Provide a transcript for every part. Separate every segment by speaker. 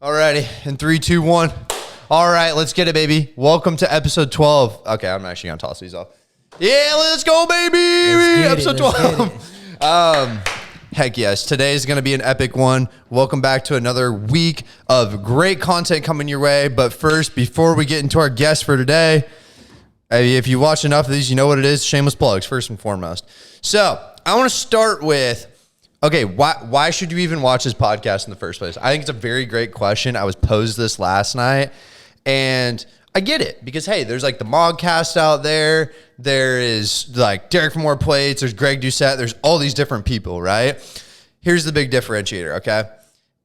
Speaker 1: Alrighty, in 3, 2, 1. All right, let's get it, baby. Welcome to episode 12. Okay, I'm actually gonna toss these off. Yeah, let's go, baby. Episode 12. Heck yes, today is gonna be an epic one. Welcome back to another week of great content coming your way. But first, before we get into our guest for today, if you watch enough of these, you know what it is. Shameless plugs, first and foremost. So I want to start with, okay, why should you even watch this podcast in the first place? I think it's a very great question. I was posed this last night, and I get it because, hey, there's like the Mogcast out there. There is like Derek from More Plates. There's Greg Doucette. There's all these different people, right? Here's the big differentiator, okay?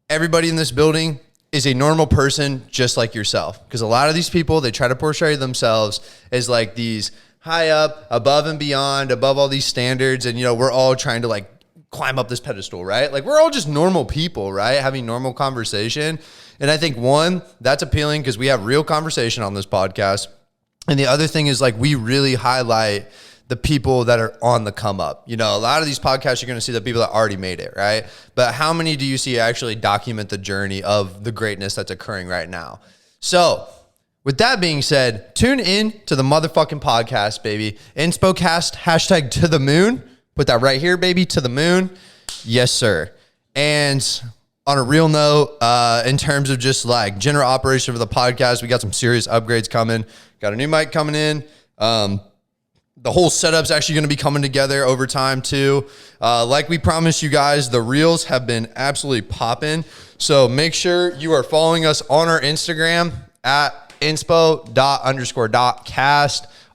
Speaker 1: Everybody in this building is a normal person just like yourself, because a lot of these people, they try to portray themselves as like these high up, above and beyond, above all these standards, and, you know, we're all trying to like climb up this pedestal, right? Like we're all just normal people, right? Having normal conversation. And I think one, that's appealing because we have real conversation on this podcast. And the other thing is like, we really highlight the people that are on the come up. You know, a lot of these podcasts, you're going to see the people that already made it, right? But how many do you see actually document the journey of the greatness that's occurring right now? So with that being said, tune in to the motherfucking podcast, baby. InspoCast, hashtag to the moon. Put that right here, baby, to the moon. Yes, sir. And on a real note, in terms of just like general operation for the podcast, we got some serious upgrades coming. Got a new mic coming in. The whole setup's actually going to be coming together over time too. Like we promised you guys, the reels have been absolutely popping. So make sure you are following us on our Instagram at inspo._.cast.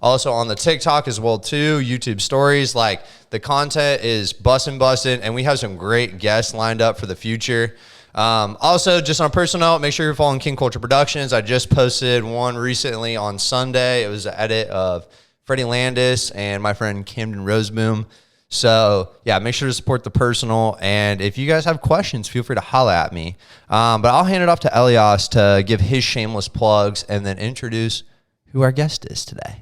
Speaker 1: Also on the TikTok as well too, YouTube stories. Like the content is busting, and we have some great guests lined up for the future. Also, just on a personal note, make sure you're following King Culture Productions. I just posted one recently on Sunday. It was an edit of Freddie Landis and my friend Camden Roseboom. So yeah, make sure to support the personal. And if you guys have questions, feel free to holla at me. But I'll hand it off to Eliaz to give his shameless plugs and then introduce who our guest is today.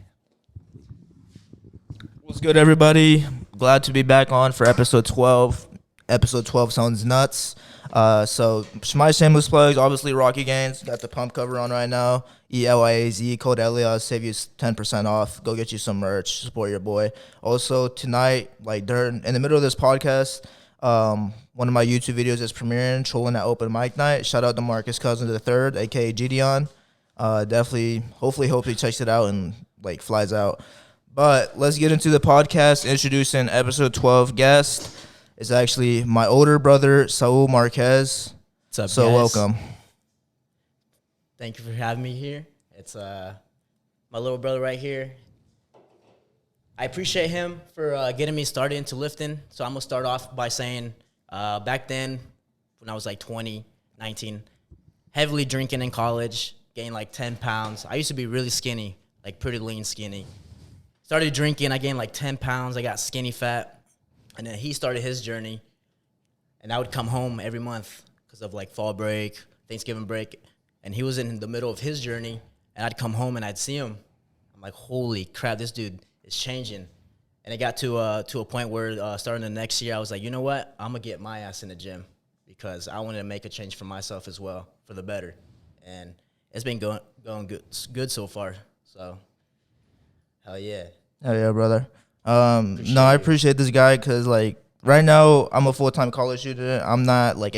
Speaker 2: What's good, everybody? Glad to be back on for episode 12. Episode 12 sounds nuts. So my shameless plugs, obviously Rocky Gains. Got the pump cover on right now. ELIAZ, code Eliaz, save you 10% off. Go get you some merch. Support your boy. Also tonight, like in the middle of this podcast, one of my YouTube videos is premiering, trolling at open mic night. Shout out to Marcus Cousins III, aka Gideon. Definitely, hopefully checks it out and like flies out. But let's get into the podcast. Introducing episode 12 guest. It's actually my older brother, Saul Marquez.
Speaker 3: What's up,
Speaker 2: so
Speaker 3: guys?
Speaker 2: Welcome.
Speaker 3: Thank you for having me here. It's my little brother right here. I appreciate him for getting me started into lifting. So I'm going to start off by saying back then, when I was like 20, 19, heavily drinking in college, gained like 10 pounds. I used to be really skinny, like pretty lean skinny. Started drinking, I gained like 10 pounds. I got skinny fat. And then he started his journey. And I would come home every month because of like fall break, Thanksgiving break. And he was in the middle of his journey. And I'd come home and I'd see him. I'm like, holy crap, this dude is changing. And it got to a point where starting the next year, I was like, you know what? I'm going to get my ass in the gym because I wanted to make a change for myself as well, for the better. And it's been going good so far. So, hell yeah.
Speaker 2: Hell yeah, brother. I appreciate this guy because, like, right now I'm a full-time college student. I'm not, like,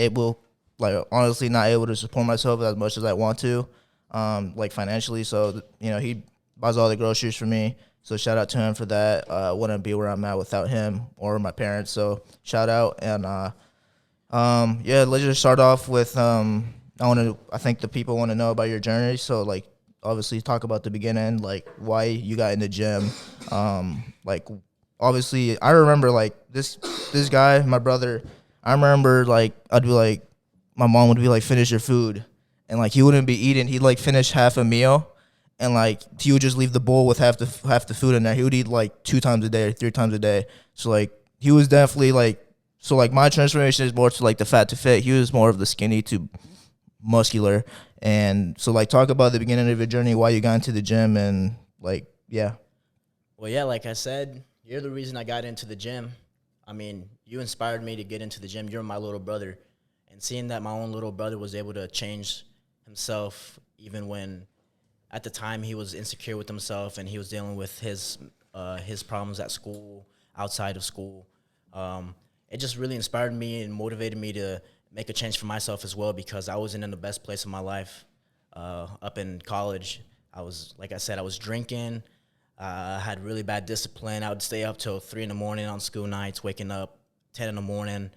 Speaker 2: honestly not able to support myself as much as I want to, like, financially. So, you know, he buys all the groceries for me. So shout out to him for that. Wouldn't be where I'm at without him or my parents. So shout out. And, yeah, let's just start off with, I think the people want to know about your journey. So, like, obviously talk about the beginning, like why you got in the gym. Like obviously I remember like this guy, my brother, I remember like I'd be like, my mom would be like, finish your food. And like he wouldn't be eating. He'd like finish half a meal and like he would just leave the bowl with half the food in there. He would eat like 2 times a day or 3 times a day. So like he was definitely like, so like my transformation is more to like the fat to fit. He was more of the skinny to muscular. And so, like, talk about the beginning of your journey, why you got into the gym, and, like, yeah.
Speaker 3: Well, yeah, like I said, you're the reason I got into the gym. I mean, you inspired me to get into the gym. You're my little brother. And and seeing that my own little brother was able to change himself, even when at the time he was insecure with himself and he was dealing with his problems at school, outside of school. It just really inspired me and motivated me to make a change for myself as well, because I wasn't in the best place of my life. Up in college, like I said, I was drinking. I had really bad discipline. I would stay up till 3 in the morning on school nights, waking up 10 in the morning,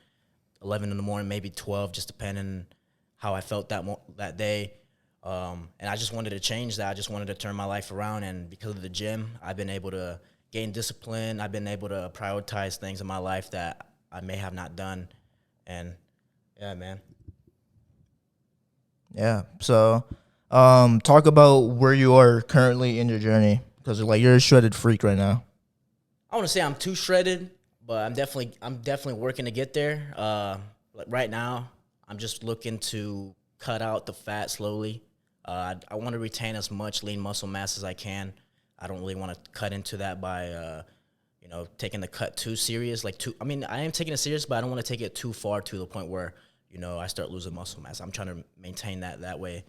Speaker 3: 11 in the morning, maybe 12, just depending how I felt that day. And I just wanted to change that. I just wanted to turn my life around. And because of the gym, I've been able to gain discipline. I've been able to prioritize things in my life that I may have not done. And yeah, man.
Speaker 2: Yeah. So, talk about where you are currently in your journey, because like you're a shredded freak right now.
Speaker 3: I want to say I'm too shredded, but I'm definitely working to get there. Like right now, I'm just looking to cut out the fat slowly. I want to retain as much lean muscle mass as I can. I don't really want to cut into that by, taking the cut too serious. I am taking it serious, but I don't want to take it too far to the point where, I start losing muscle mass. I'm trying to maintain that way.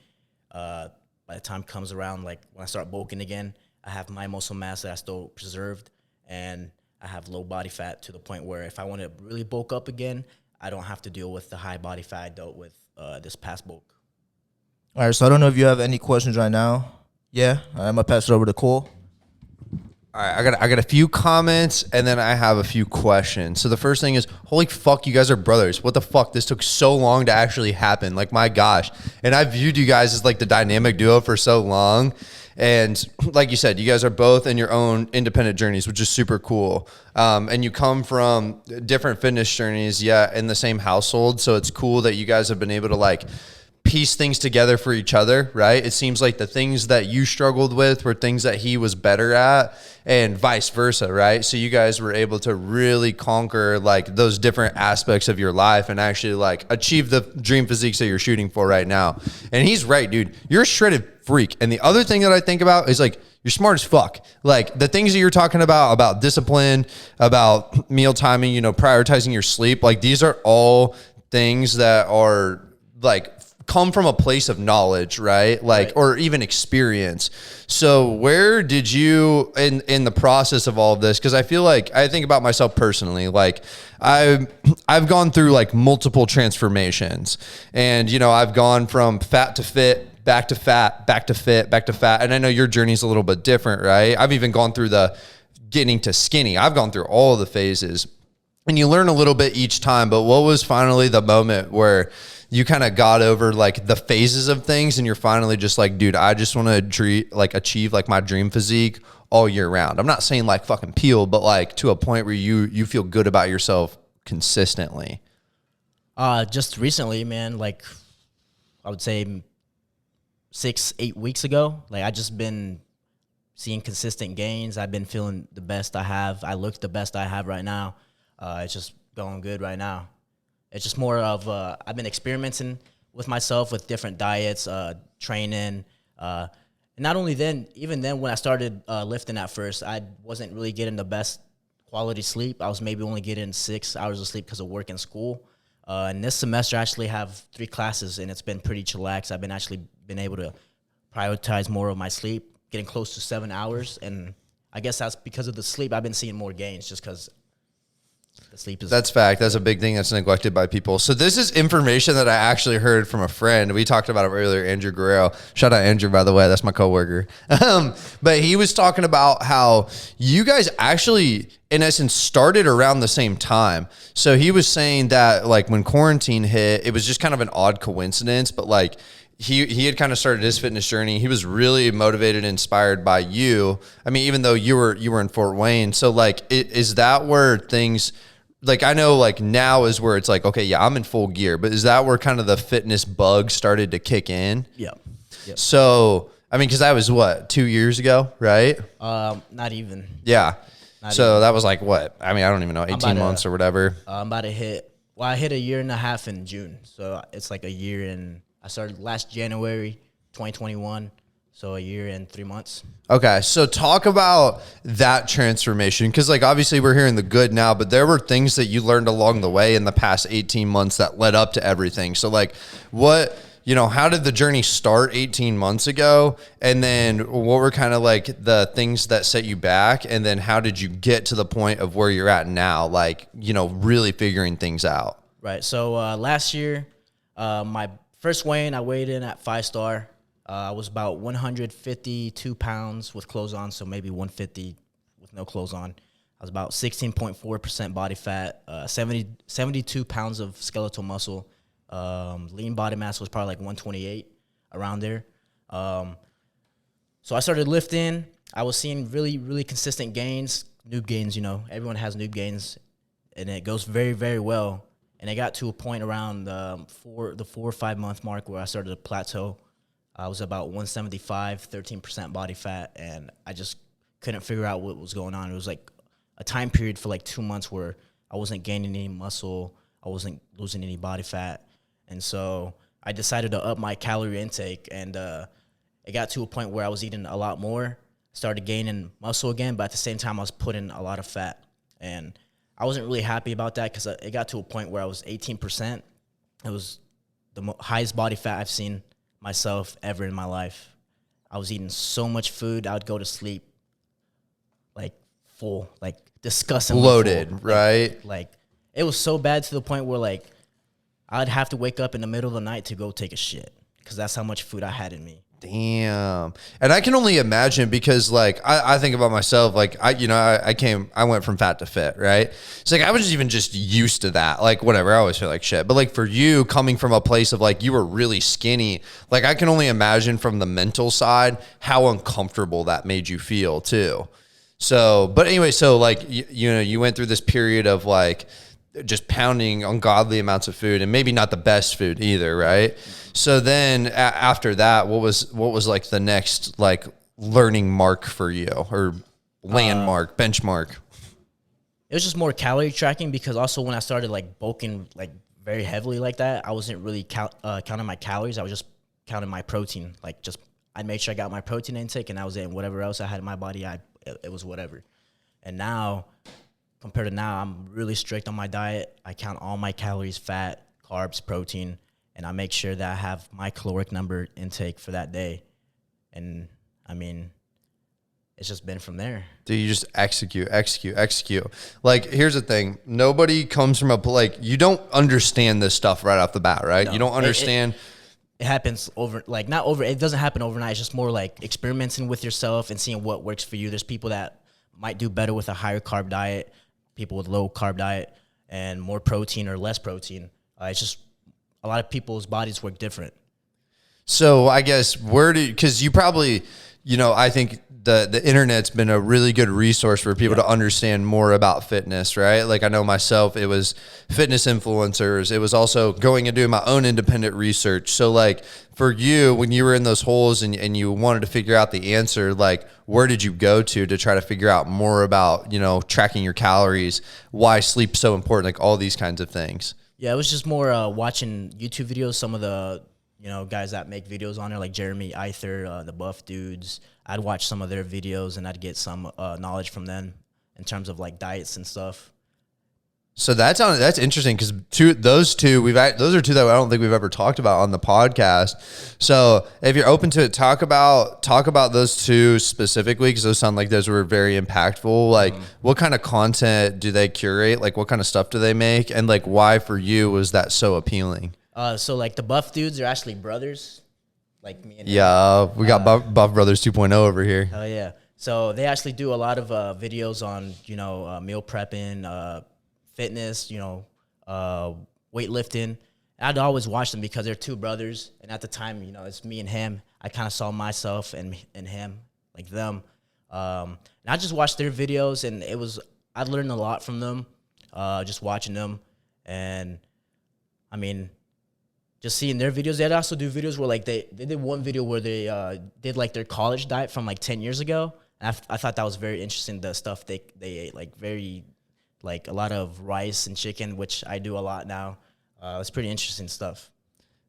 Speaker 3: By the time comes around, like when I start bulking again, I have my muscle mass that I still preserved, and I have low body fat to the point where if I want to really bulk up again, I don't have to deal with the high body fat I dealt with this past bulk.
Speaker 2: All right, so I don't know if you have any questions right now. Yeah, all right, I'm gonna pass it over to Cole.
Speaker 1: All right, I got a few comments, and then I have a few questions. So the first thing is, holy fuck, you guys are brothers. What the fuck? This took so long to actually happen. Like, my gosh. And I viewed you guys as like the dynamic duo for so long. And like you said, you guys are both in your own independent journeys, which is super cool. And you come from different fitness journeys, in the same household. So it's cool that you guys have been able to like piece things together for each other, right? It seems like the things that you struggled with were things that he was better at, and vice versa, right? So you guys were able to really conquer like those different aspects of your life and actually like achieve the dream physiques that you're shooting for right now. And he's right, dude. You're a shredded freak. And the other thing that I think about is like, you're smart as fuck. Like the things that you're talking about discipline, about meal timing, prioritizing your sleep, like these are all things that are like come from a place of knowledge, right? Like, or even experience. So where did you, in the process of all of this, because I feel like, I think about myself personally, like I've gone through like multiple transformations, and, I've gone from fat to fit, back to fat, back to fit, back to fat. And I know your journey's a little bit different, right? I've even gone through the getting to skinny. I've gone through all the phases, and you learn a little bit each time. But what was finally the moment where you kind of got over like the phases of things and you're finally just like, dude, I just want to achieve like my dream physique all year round? I'm not saying like fucking peel, but like to a point where you feel good about yourself consistently.
Speaker 3: Just recently, man, like I would say 6-8 weeks ago, like I just been seeing consistent gains. I've been feeling the best I have. I look the best I have right now. It's just going good right now. It's just more of I've been experimenting with myself with different diets, training. And not only then, even then when I started lifting at first, I wasn't really getting the best quality sleep. I was maybe only getting 6 hours of sleep because of work and school. And this semester I actually have 3 classes, and it's been pretty chillax. I've been able to prioritize more of my sleep, getting close to 7 hours. And I guess that's because of the sleep. I've been seeing more gains just because the sleep is...
Speaker 1: That's fact. That's a big thing that's neglected by people. So this is information that I actually heard from a friend. We talked about it earlier, Andrew Guerrero. Shout out Andrew, by the way. That's my coworker. But he was talking about how you guys actually, in essence, started around the same time. So he was saying that like when quarantine hit, it was just kind of an odd coincidence, but like he had kind of started his fitness journey. He was really motivated and inspired by you. I mean, even though you were in Fort Wayne. So like, is that where things, like, I know like now is where it's like, okay, yeah, I'm in full gear, but is that where kind of the fitness bug started to kick in?
Speaker 3: Yep.
Speaker 1: So, I mean, cause that was what, 2 years ago, right?
Speaker 3: Not even.
Speaker 1: Yeah. That was like what? I mean, I don't even know, 18 months or whatever.
Speaker 3: I'm about to I hit a year and a half in June. So it's like a year, and I started last January 2021. So a year and 3 months.
Speaker 1: Okay, so talk about that transformation, because like obviously we're hearing the good now, but there were things that you learned along the way in the past 18 months that led up to everything. So like what, how did the journey start 18 months ago? And then what were kind of like the things that set you back? And then how did you get to the point of where you're at now? Like, really figuring things out.
Speaker 3: Right. So last year, my first weigh-in, I weighed in at 5-star. I was about 152 pounds with clothes on, so maybe 150 with no clothes on. I was about 16.4% body fat, 72 pounds of skeletal muscle. Lean body mass was probably like 128, around there. So I started lifting. I was seeing really, really consistent gains, noob gains, Everyone has noob gains, and it goes very, very well. And it got to a point around the 4 or 5 month mark where I started to plateau. I was about 175, 13% body fat, and I just couldn't figure out what was going on. It was like a time period for like 2 months where I wasn't gaining any muscle, I wasn't losing any body fat, and so I decided to up my calorie intake, and it got to a point where I was eating a lot more, started gaining muscle again, but at the same time I was putting a lot of fat, and I wasn't really happy about that because it got to a point where I was 18%. It was the highest body fat I've seen myself ever in my life. I was eating so much food, I would go to sleep like full, like disgustingly
Speaker 1: Bloated,
Speaker 3: full.
Speaker 1: right?
Speaker 3: Like it was so bad to the point where like I'd have to wake up in the middle of the night to go take a shit because that's how much food I had in me.
Speaker 1: Damn. And I can only imagine because like I think about myself, like I went from fat to fit, right? It's like I was even just used to that. Like whatever, I always feel like shit. But like for you coming from a place of like you were really skinny, like I can only imagine from the mental side how uncomfortable that made you feel too. So, but anyway, so like you went through this period of like just pounding ungodly amounts of food and maybe not the best food either, right? So then after that, what was like the next like learning mark for you or landmark, benchmark?
Speaker 3: It was just more calorie tracking because also when I started like bulking like very heavily like that, I wasn't really counting my calories. I was just counting my protein. Like just I'd make sure I got my protein intake and that was it. And whatever else I had in my body, it was whatever. And now, compared to now, I'm really strict on my diet. I count all my calories, fat, carbs, protein, and I make sure that I have my caloric number intake for that day. And I mean, it's just been from there.
Speaker 1: Dude, you just execute. Like, here's the thing. Nobody comes from you don't understand this stuff right off the bat, right?
Speaker 3: No,
Speaker 1: you don't understand.
Speaker 3: It happens it doesn't happen overnight. It's just more like experimenting with yourself and seeing what works for you. There's people that might do better with a higher carb diet, people with low carb diet and more protein or less protein. It's just a lot of people's bodies work different.
Speaker 1: So I guess because you probably, I think the internet's been a really good resource for people to understand more about fitness, right? Like I know myself, it was fitness influencers. It was also going and doing my own independent research. So like for you, when you were in those holes and you wanted to figure out the answer, like where did you go to try to figure out more about, tracking your calories, why sleep's so important, like all these kinds of things?
Speaker 3: Yeah, it was just more watching YouTube videos, some of the guys that make videos on there, like Jeremy Either, the Buff Dudes. I'd watch some of their videos and I'd get some knowledge from them in terms of like diets and stuff.
Speaker 1: So that's interesting because those are two that I don't think we've ever talked about on the podcast. So if you're open to it, talk about those two specifically because those sound like those were very impactful. Like what kind of content do they curate? Like what kind of stuff do they make? And like why for you was that so appealing?
Speaker 3: So like the Buff Dudes are actually brothers, like me and
Speaker 1: him. We got Buff Brothers 2.0 over here.
Speaker 3: Oh yeah. So they actually do a lot of videos on meal prepping, fitness, weightlifting. I'd always watch them because they're two brothers, and at the time, it's me and him. I kind of saw myself and him, like them. And I just watched their videos, and I learned a lot from them, just watching them, and I mean, just seeing their videos. They'd also do videos where like they did one video where they did like their college diet from like 10 years ago. And I thought that was very interesting. The stuff they ate, like like a lot of rice and chicken, which I do a lot now. It's pretty interesting stuff.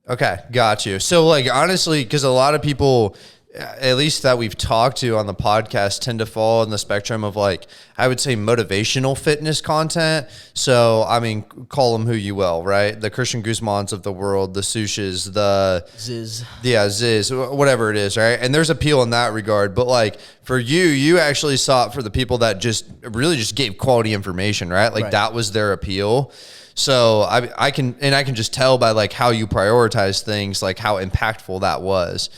Speaker 1: Okay, got you. So like honestly, because a lot of people, at least that we've talked to on the podcast, tend to fall in the spectrum of like, I would say motivational fitness content. So, I mean, call them who you will, right? The Christian Guzmans of the world, the Sushes, the
Speaker 3: Ziz.
Speaker 1: Yeah, Ziz, whatever it is, right? And there's appeal in that regard. But like for you actually sought for the people that just really just gave quality information, right? Like that was their appeal. So I can just tell by like how you prioritize things, like how impactful that was.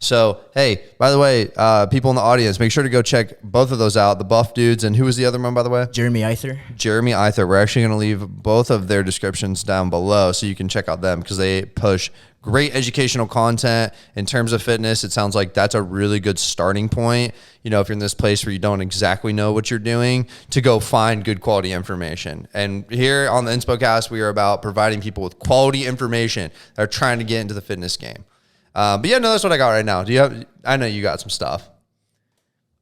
Speaker 1: So, hey, by the way, people in the audience, make sure to go check both of those out, the Buff Dudes, and who was the other one, by the way?
Speaker 3: Jeremy Either.
Speaker 1: Jeremy Either. We're actually going to leave both of their descriptions down below so you can check out them because they push great educational content in terms of fitness. It sounds like that's a really good starting point. You know, if you're in this place where you don't exactly know what you're doing, to go find good quality information. And here on the InspoCast, we are about providing people with quality information that are trying to get into the fitness game. But yeah, no, that's what I got right now. I know you got some stuff.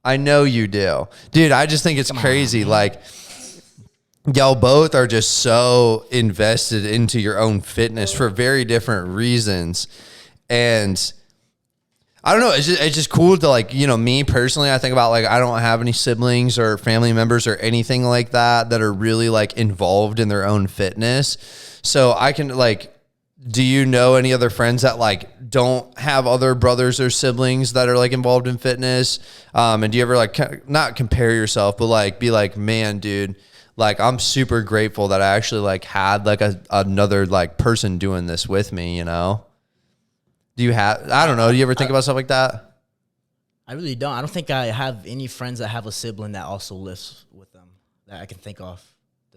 Speaker 1: I know you do. Dude, I just think it's crazy. Like, y'all both are just so invested into your own fitness for very different reasons. And I don't know. It's just cool to like, you know, me personally, I think about like, I don't have any siblings or family members or anything like that are really like involved in their own fitness. So I can like, do you know any other friends that like don't have other brothers or siblings that are like involved in fitness? And do you ever like not compare yourself, but like be like, man, dude, like I'm super grateful that I actually like had like another like person doing this with me, you know? Do you have, I don't know. Do you ever think about stuff like that?
Speaker 3: I really don't. I don't think I have any friends that have a sibling that also lives with them that I can think of.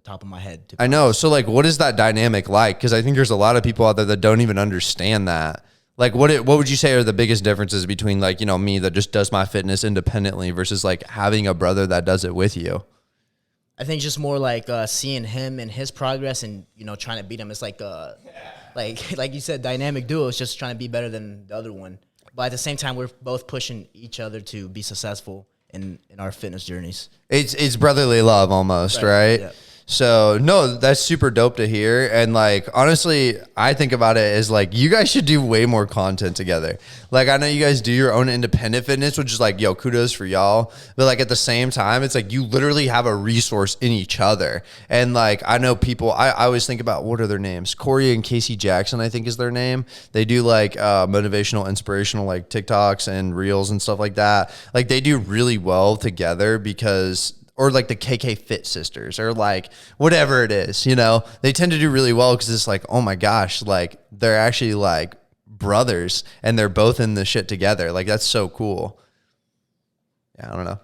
Speaker 3: Top of my head.
Speaker 1: I know. So like, what is that dynamic like? Because I think there's a lot of people out there that don't even understand that. Like, what would you say are the biggest differences between like, you know, me that just does my fitness independently versus like having a brother that does it with you?
Speaker 3: I think just more like seeing him and his progress and, you know, trying to beat him. It's like like you said, dynamic duo. It's just trying to be better than the other one. But at the same time, we're both pushing each other to be successful in our fitness journeys.
Speaker 1: It's brotherly love almost, right?
Speaker 3: Yeah.
Speaker 1: So no, that's super dope to hear. And like, honestly, I think about it as like, you guys should do way more content together. Like, I know you guys do your own independent fitness, which is like, yo, kudos for y'all. But like at the same time, it's like, you literally have a resource in each other. And like, I know people, I always think about, what are their names? Corey and Casey Jackson, I think is their name. They do like motivational, inspirational, like TikToks and reels and stuff like that. Like they do really well together because, or like the KK Fit sisters or like whatever it is, you know, they tend to do really well because it's like, oh my gosh, like they're actually like brothers and they're both in the shit together. Like that's so cool. Yeah, I don't know.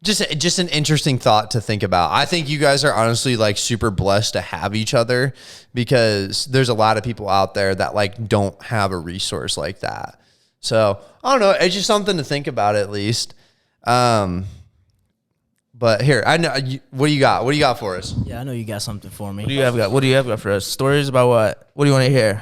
Speaker 1: Just an interesting thought to think about. I think you guys are honestly like super blessed to have each other because there's a lot of people out there that like don't have a resource like that. So I don't know. It's just something to think about at least. But here, I know. What do you got? What do you got for us?
Speaker 3: Yeah, I know you got something for me.
Speaker 2: What do you have got for us? Stories about what? What do you want to hear?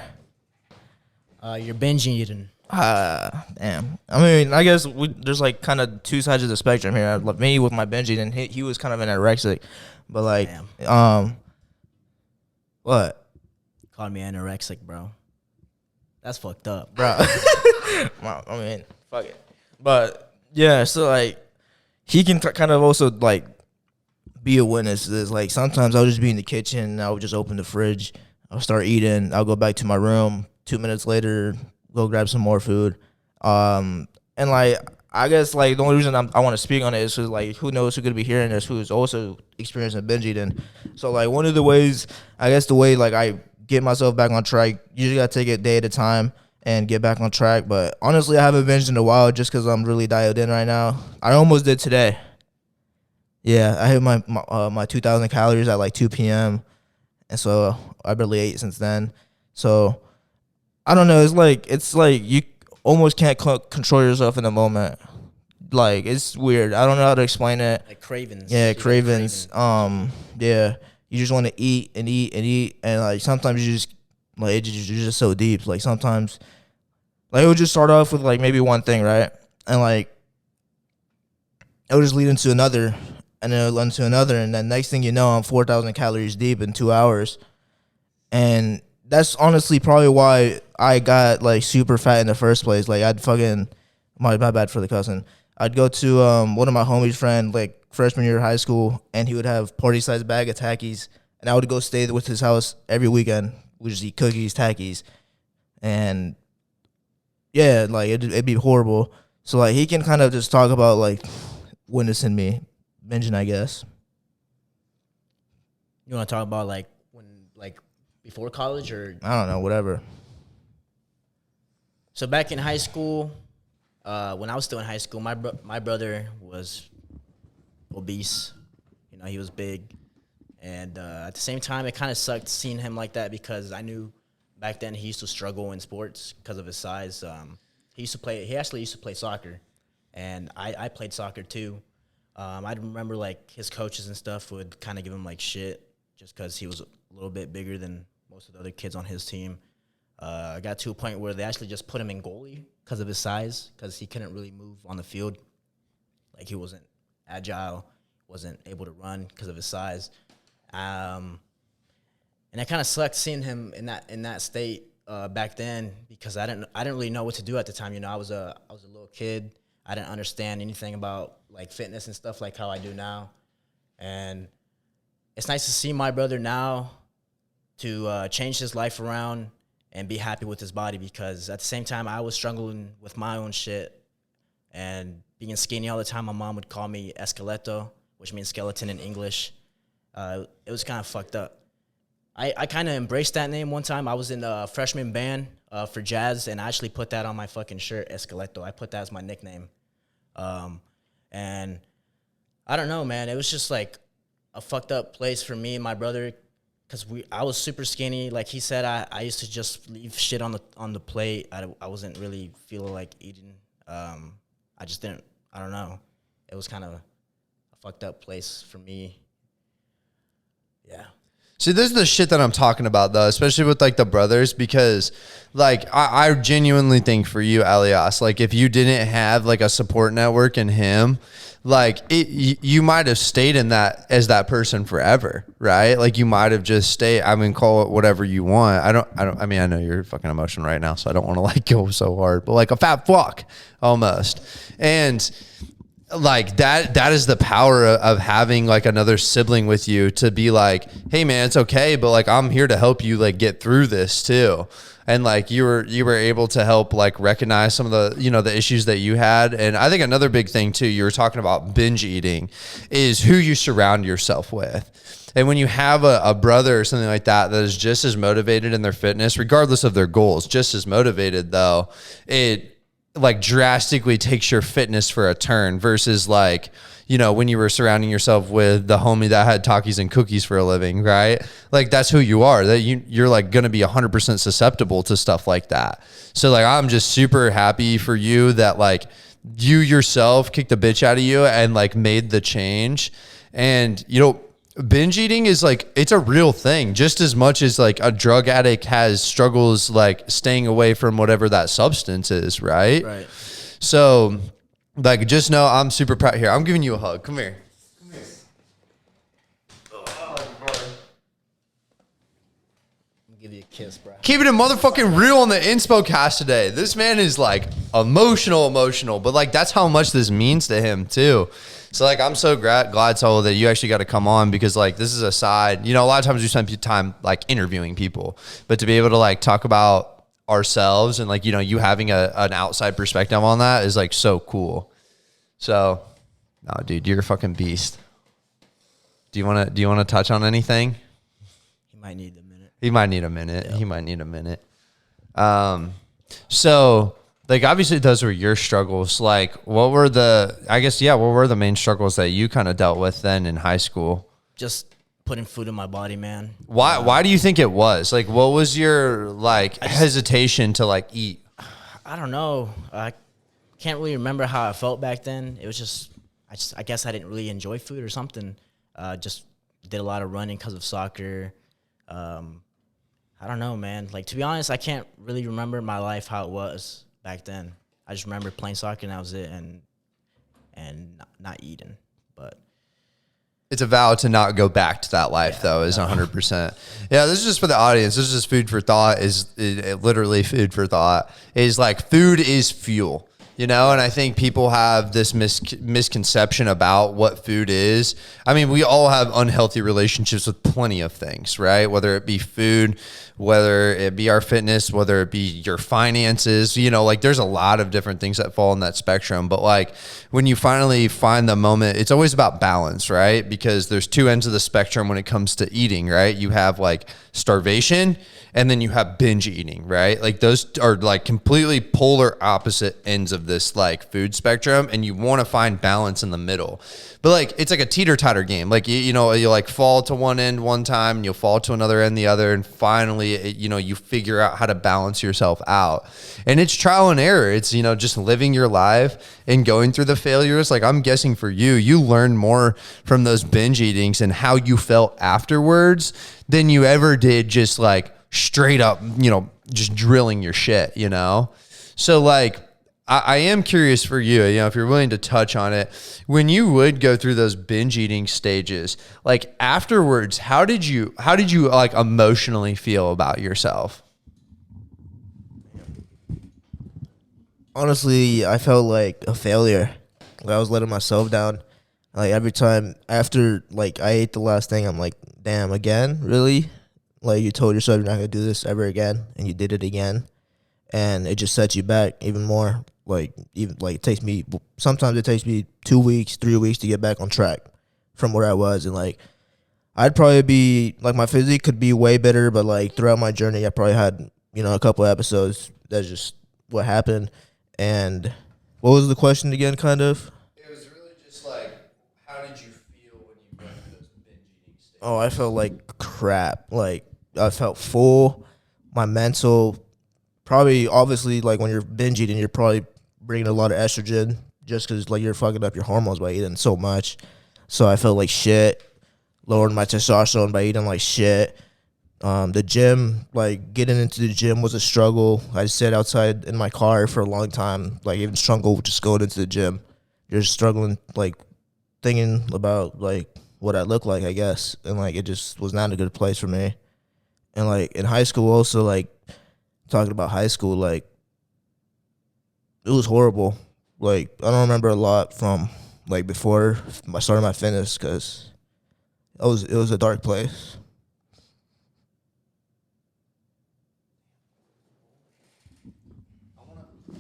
Speaker 3: You're binge eating.
Speaker 2: Damn. I mean, I guess there's like kind of two sides of the spectrum here. Like me with my binge eating, he was kind of an anorexic, but like, what?
Speaker 3: Called me anorexic, bro. That's fucked up,
Speaker 2: bro. I mean, fuck it. But yeah, so like. He can kind of also like be a witness to this. Like sometimes I'll just be in the kitchen, I'll just open the fridge, I'll start eating, I'll go back to my room. 2 minutes later, go grab some more food. And like I guess like the only reason I want to speak on it is because like who knows who could be hearing this who's also experiencing binge eating. So like one of the ways, I guess the way like I get myself back on track, usually I take it day at a time and get back on track. But honestly, I haven't binged in a while just because I'm really dialed in right now. I almost did today. Yeah, I hit my 2,000 calories at like 2 p.m. And so I barely ate since then. So I don't know. It's like you almost can't control yourself in the moment. Like it's weird. I don't know how to explain it.
Speaker 3: Like cravings.
Speaker 2: Yeah, cravings. Yeah, you just want to eat and eat and eat, and like sometimes you just like you're just so deep. Like sometimes, like it would just start off with like maybe one thing, right? And like it would just lead into another, and then it would lead into another, and then next thing you know, I'm 4,000 calories deep in 2 hours, and that's honestly probably why I got like super fat in the first place. Like I'd fucking My bad for the cussing. I'd go to one of my homies' friend, like freshman year of high school, and he would have party-sized bag of Takis, and I would go stay with his house every weekend. We just eat cookies, Takis, and yeah, like it'd be horrible. So like he can kind of just talk about like witnessing me binging, I guess.
Speaker 3: You want to talk about like when like before college or?
Speaker 2: I don't know, whatever.
Speaker 3: So back in high school, when I was still in high school, my brother was obese. You know, he was big. And at the same time, it kind of sucked seeing him like that because I knew back then he used to struggle in sports because of his size. He actually used to play soccer. And I played soccer too. I remember like his coaches and stuff would kind of give him like shit just because he was a little bit bigger than most of the other kids on his team. I got to a point where they actually just put him in goalie because of his size, because he couldn't really move on the field. Like he wasn't agile, wasn't able to run because of his size. And it kind of sucked seeing him in that state back then because I didn't really know what to do at the time. You know, I was a little kid. I didn't understand anything about like fitness and stuff like how I do now. And it's nice to see my brother now to change his life around and be happy with his body, because at the same time I was struggling with my own shit and being skinny all the time. My mom would call me esqueleto, which means skeleton in English. It was kind of fucked up. I kind of embraced that name one time. I was in a freshman band for jazz, and I actually put that on my fucking shirt, esqueleto. I put that as my nickname. And I don't know, man. It was just like a fucked up place for me and my brother, because I was super skinny. Like he said, I used to just leave shit on the plate. I wasn't really feeling like eating. I just didn't. I don't know. It was kind of a fucked up place for me. Yeah.
Speaker 1: See, this is the shit that I'm talking about, though, especially with, like, the brothers, because, like, I genuinely think for you, Elias, like, if you didn't have, like, a support network in him, like, you might have stayed in that as that person forever, right? Like, you might have just stayed, I mean, call it whatever you want. I mean, I know you're fucking emotional right now, so I don't want to, like, go so hard, but, like, a fat fuck, almost. And like that is the power of having like another sibling with you to be like, hey man, it's okay, but like I'm here to help you like get through this too. And like you were able to help like recognize some of the, you know, the issues that you had. And I think another big thing too, you were talking about binge eating, is who you surround yourself with. And when you have a brother or something like that that is just as motivated in their fitness, regardless of their goals, just as motivated though, it like drastically takes your fitness for a turn versus like, you know, when you were surrounding yourself with the homie that had Takis and cookies for a living, right? Like that's who you are, that you're like going to be 100% susceptible to stuff like that. So like, I'm just super happy for you that like you yourself kicked the bitch out of you and like made the change. And, you know, binge eating is like, it's a real thing just as much as like a drug addict has struggles like staying away from whatever that substance is, right?
Speaker 3: Right.
Speaker 1: So like, just know I'm super proud. Here, I'm giving you a hug. Come here. Come here.
Speaker 3: I'll give you a kiss, bro.
Speaker 1: Keeping it motherfucking real on the InspoCast today. This man is like emotional, but like that's how much this means to him too. So like, I'm so glad, Saul, that you actually got to come on, because like this is a side, you know, a lot of times we spend time like interviewing people, but to be able to like talk about ourselves and like, you know, you having an outside perspective on that is like so cool. So, no, dude, you're a fucking beast. Do you want to touch on anything?
Speaker 3: He might need a minute.
Speaker 1: He might need a minute.
Speaker 3: Yep.
Speaker 1: He might need a minute. So like, obviously those were your struggles. Like what were the main struggles that you kind of dealt with then in high school?
Speaker 3: Just putting food in my body, man.
Speaker 1: Why do you think it was? Like, what was your like hesitation to like eat?
Speaker 3: I don't know. I can't really remember how I felt back then. It was just I guess I didn't really enjoy food or something. Just did a lot of running because of soccer. I don't know, man. Like, to be honest, I can't really remember my life how it was back then. I just remember playing soccer and that was it, and not eating. But
Speaker 1: it's a vow to not go back to that life, though, is 100%. Yeah, this is just for the audience. This is just food for thought. Is literally food for thought. Is like food is fuel. You know, and I think people have this misconception about what food is. I mean, we all have unhealthy relationships with plenty of things, right? Whether it be food, whether it be our fitness, whether it be your finances, you know, like there's a lot of different things that fall in that spectrum. But like when you finally find the moment, it's always about balance, right? Because there's two ends of the spectrum when it comes to eating, right? You have like starvation and then you have binge eating, right? Like those are like completely polar opposite ends of this like food spectrum, and you want to find balance in the middle. But like it's like a teeter-totter game. Like you know, you like fall to one end one time and you'll fall to another end the other, and finally you know, you figure out how to balance yourself out. And it's trial and error. It's, you know, just living your life and going through the failures. Like I'm guessing for you learned more from those binge eatings and how you felt afterwards than you ever did just like straight up, you know, just drilling your shit, you know? So like, I am curious for you, you know, if you're willing to touch on it, when you would go through those binge eating stages, like afterwards, how did you like emotionally feel about yourself?
Speaker 2: Honestly, I felt like a failure. Like I was letting myself down. Like every time after like I ate the last thing, I'm like, damn, again? Really? Like you told yourself you're not gonna do this ever again, and you did it again, and it just sets you back even more. Like even like sometimes it takes me 2 weeks, 3 weeks to get back on track from where I was, and like I'd probably be like my physique could be way better, but like throughout my journey, I probably had, you know, a couple episodes. That's just what happened. And what was the question again? Kind of.
Speaker 1: It was really just like, how did you feel when you went through those binge eating stages?
Speaker 2: Oh, I felt like crap. Like I felt full. My mental, probably obviously like when you're binge eating, you're probably bringing a lot of estrogen just because like you're fucking up your hormones by eating so much. So I felt like shit. Lowered my testosterone by eating like shit. The gym, like getting into the gym was a struggle. I sat outside in my car for a long time, like even struggle just going into the gym. You're just struggling, like thinking about like what I look like, I guess, and like it just was not a good place for me. And like in high school, also like talking about high school, like it was horrible. Like I don't remember a lot from like before I started my fitness because it was a dark place.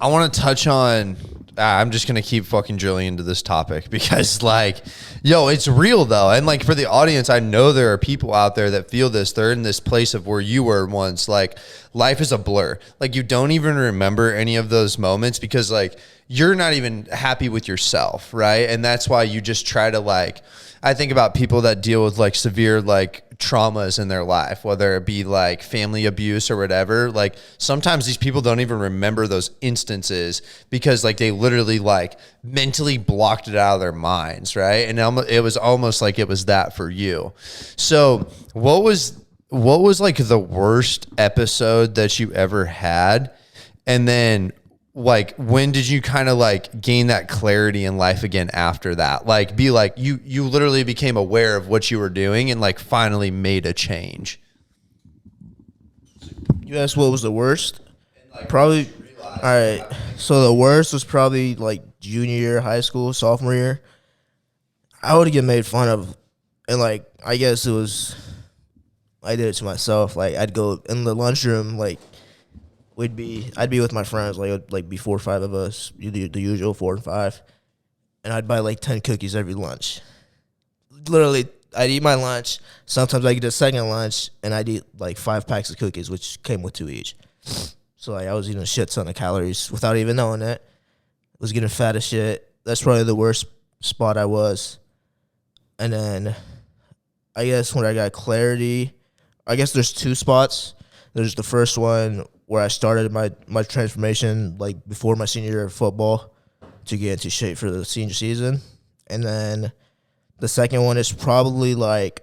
Speaker 1: I want to touch on, I'm just going to keep fucking drilling into this topic because like, yo, it's real though. And like for the audience, I know there are people out there that feel this. They're in this place of where you were once. Like life is a blur. Like you don't even remember any of those moments because like you're not even happy with yourself, right? And that's why you just try to like, I think about people that deal with like severe like traumas in their life, whether it be like family abuse or whatever. Like sometimes these people don't even remember those instances because like they literally like mentally blocked it out of their minds, right? And it was almost like it was that for you. So what was like the worst episode that you ever had? And then like when did you kind of like gain that clarity in life again after that? Like be like you literally became aware of what you were doing and like finally made a change.
Speaker 2: You asked what was the worst? Like, probably. All right. So the worst was probably like junior year, high school, sophomore year. I would get made fun of, and like I guess I did it to myself. Like I'd go in the lunchroom, like I'd be with my friends, like it'd like be 4 or 5 of us, the usual 4 and 5, and I'd buy like 10 cookies every lunch. Literally, I'd eat my lunch. Sometimes I get a second lunch, and I'd eat like 5 packs of cookies, which came with 2 each. So like I was eating a shit ton of calories without even knowing it. I was getting fat as shit. That's probably the worst spot I was. And then I guess when I got clarity, I guess there's 2 spots. There's the first one where I started my transformation like before my senior year of football to get into shape for the senior season. And then the second one is probably like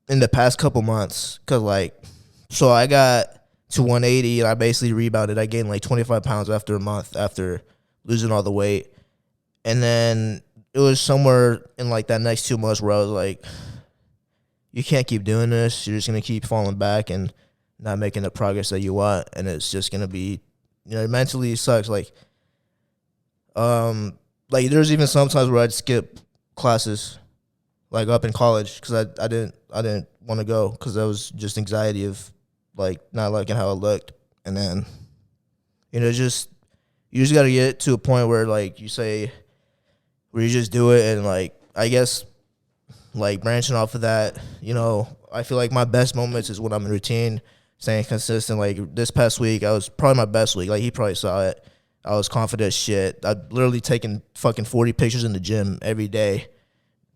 Speaker 2: in the past couple months. Cause like, so I got to 180 and I basically rebounded. I gained like 25 pounds after a month after losing all the weight. And then it was somewhere in like that next 2 months where I was like, you can't keep doing this. You're just going to keep falling back. And not making the progress that you want, and it's just gonna be, it mentally sucks. Like there's even sometimes where I'd skip classes, like up in college, because I didn't want to go because that was just anxiety of like not liking how it looked, and then just you just gotta get to a point where like you say where you just do it, and like I guess like branching off of that, I feel like my best moments is when I'm in routine, staying consistent. Like this past week, I was probably my best week. Like he probably saw it. I was confident as shit. I'd literally taken fucking 40 pictures in the gym every day,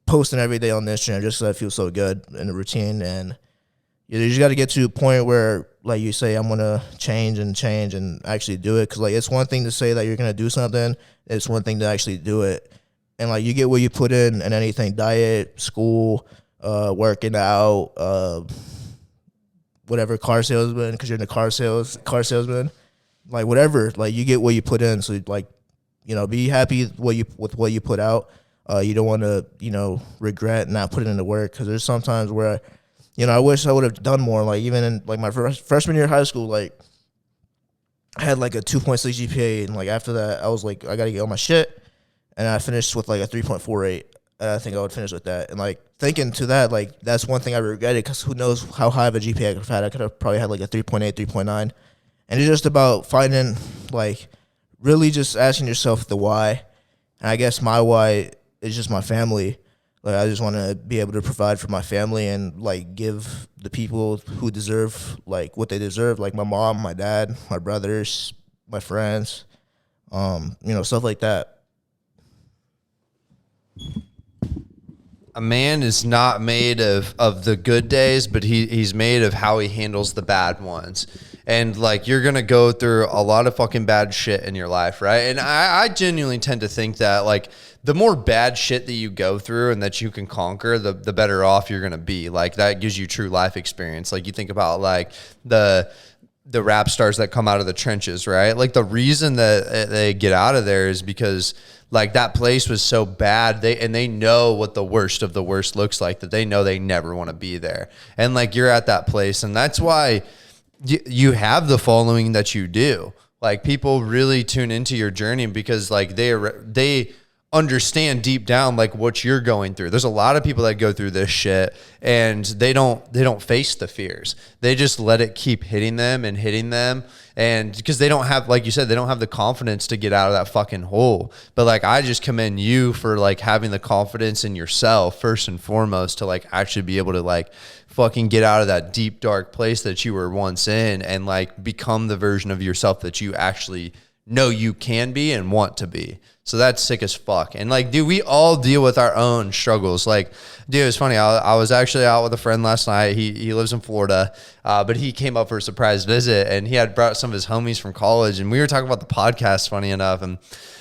Speaker 2: posting every day on Instagram just so I feel so good in the routine. And you just got to get to a point where, like you say, I'm going to change and actually do it. Because, like, it's one thing to say that you're going to do something. It's one thing to actually do it. And, like, you get what you put in anything, diet, school, working out, whatever, car salesman, because you're in the car salesman. Like whatever, like you get what you put in. So like, be happy with what you put out. You don't want to, regret not putting in the work, because there's sometimes where, I wish I would have done more. Like even in like my freshman year of high school, like I had like a 2.6 GPA, and like after that, I was like, I got to get all my shit, and I finished with like a 3.48. And I think I would finish with that. And like thinking to that, like that's one thing I regretted, because who knows how high of a GPA I could have had. I could have probably had like a 3.8, 3.9. And it's just about finding, like, really just asking yourself the why. And I guess my why is just my family. Like, I just want to be able to provide for my family and, like, give the people who deserve, like, what they deserve. Like, my mom, my dad, my brothers, my friends, stuff like that.
Speaker 1: A man is not made of the good days, but he's made of how he handles the bad ones. And like, you're going to go through a lot of fucking bad shit in your life, right? And I genuinely tend to think that like the more bad shit that you go through and that you can conquer, the better off you're going to be. Like that gives you true life experience. Like you think about like the rap stars that come out of the trenches, right? Like the reason that they get out of there is because like that place was so bad, they know what the worst of the worst looks like, that they know they never want to be there. And like you're at that place, and that's why you have the following that you do. Like people really tune into your journey because like they understand deep down like what you're going through. There's a lot of people that go through this shit and they don't face the fears. They just let it keep hitting them. And because they don't have, like you said, they don't have the confidence to get out of that fucking hole. But like, I just commend you for like having the confidence in yourself first and foremost to like actually be able to like fucking get out of that deep, dark place that you were once in and like become the version of yourself that you actually know you can be and want to be. So that's sick as fuck. And like, dude, we all deal with our own struggles. Like, dude, it's funny. I was actually out with a friend last night. He lives in Florida, but he came up for a surprise visit, and he had brought some of his homies from college, and we were talking about the podcast, funny enough. And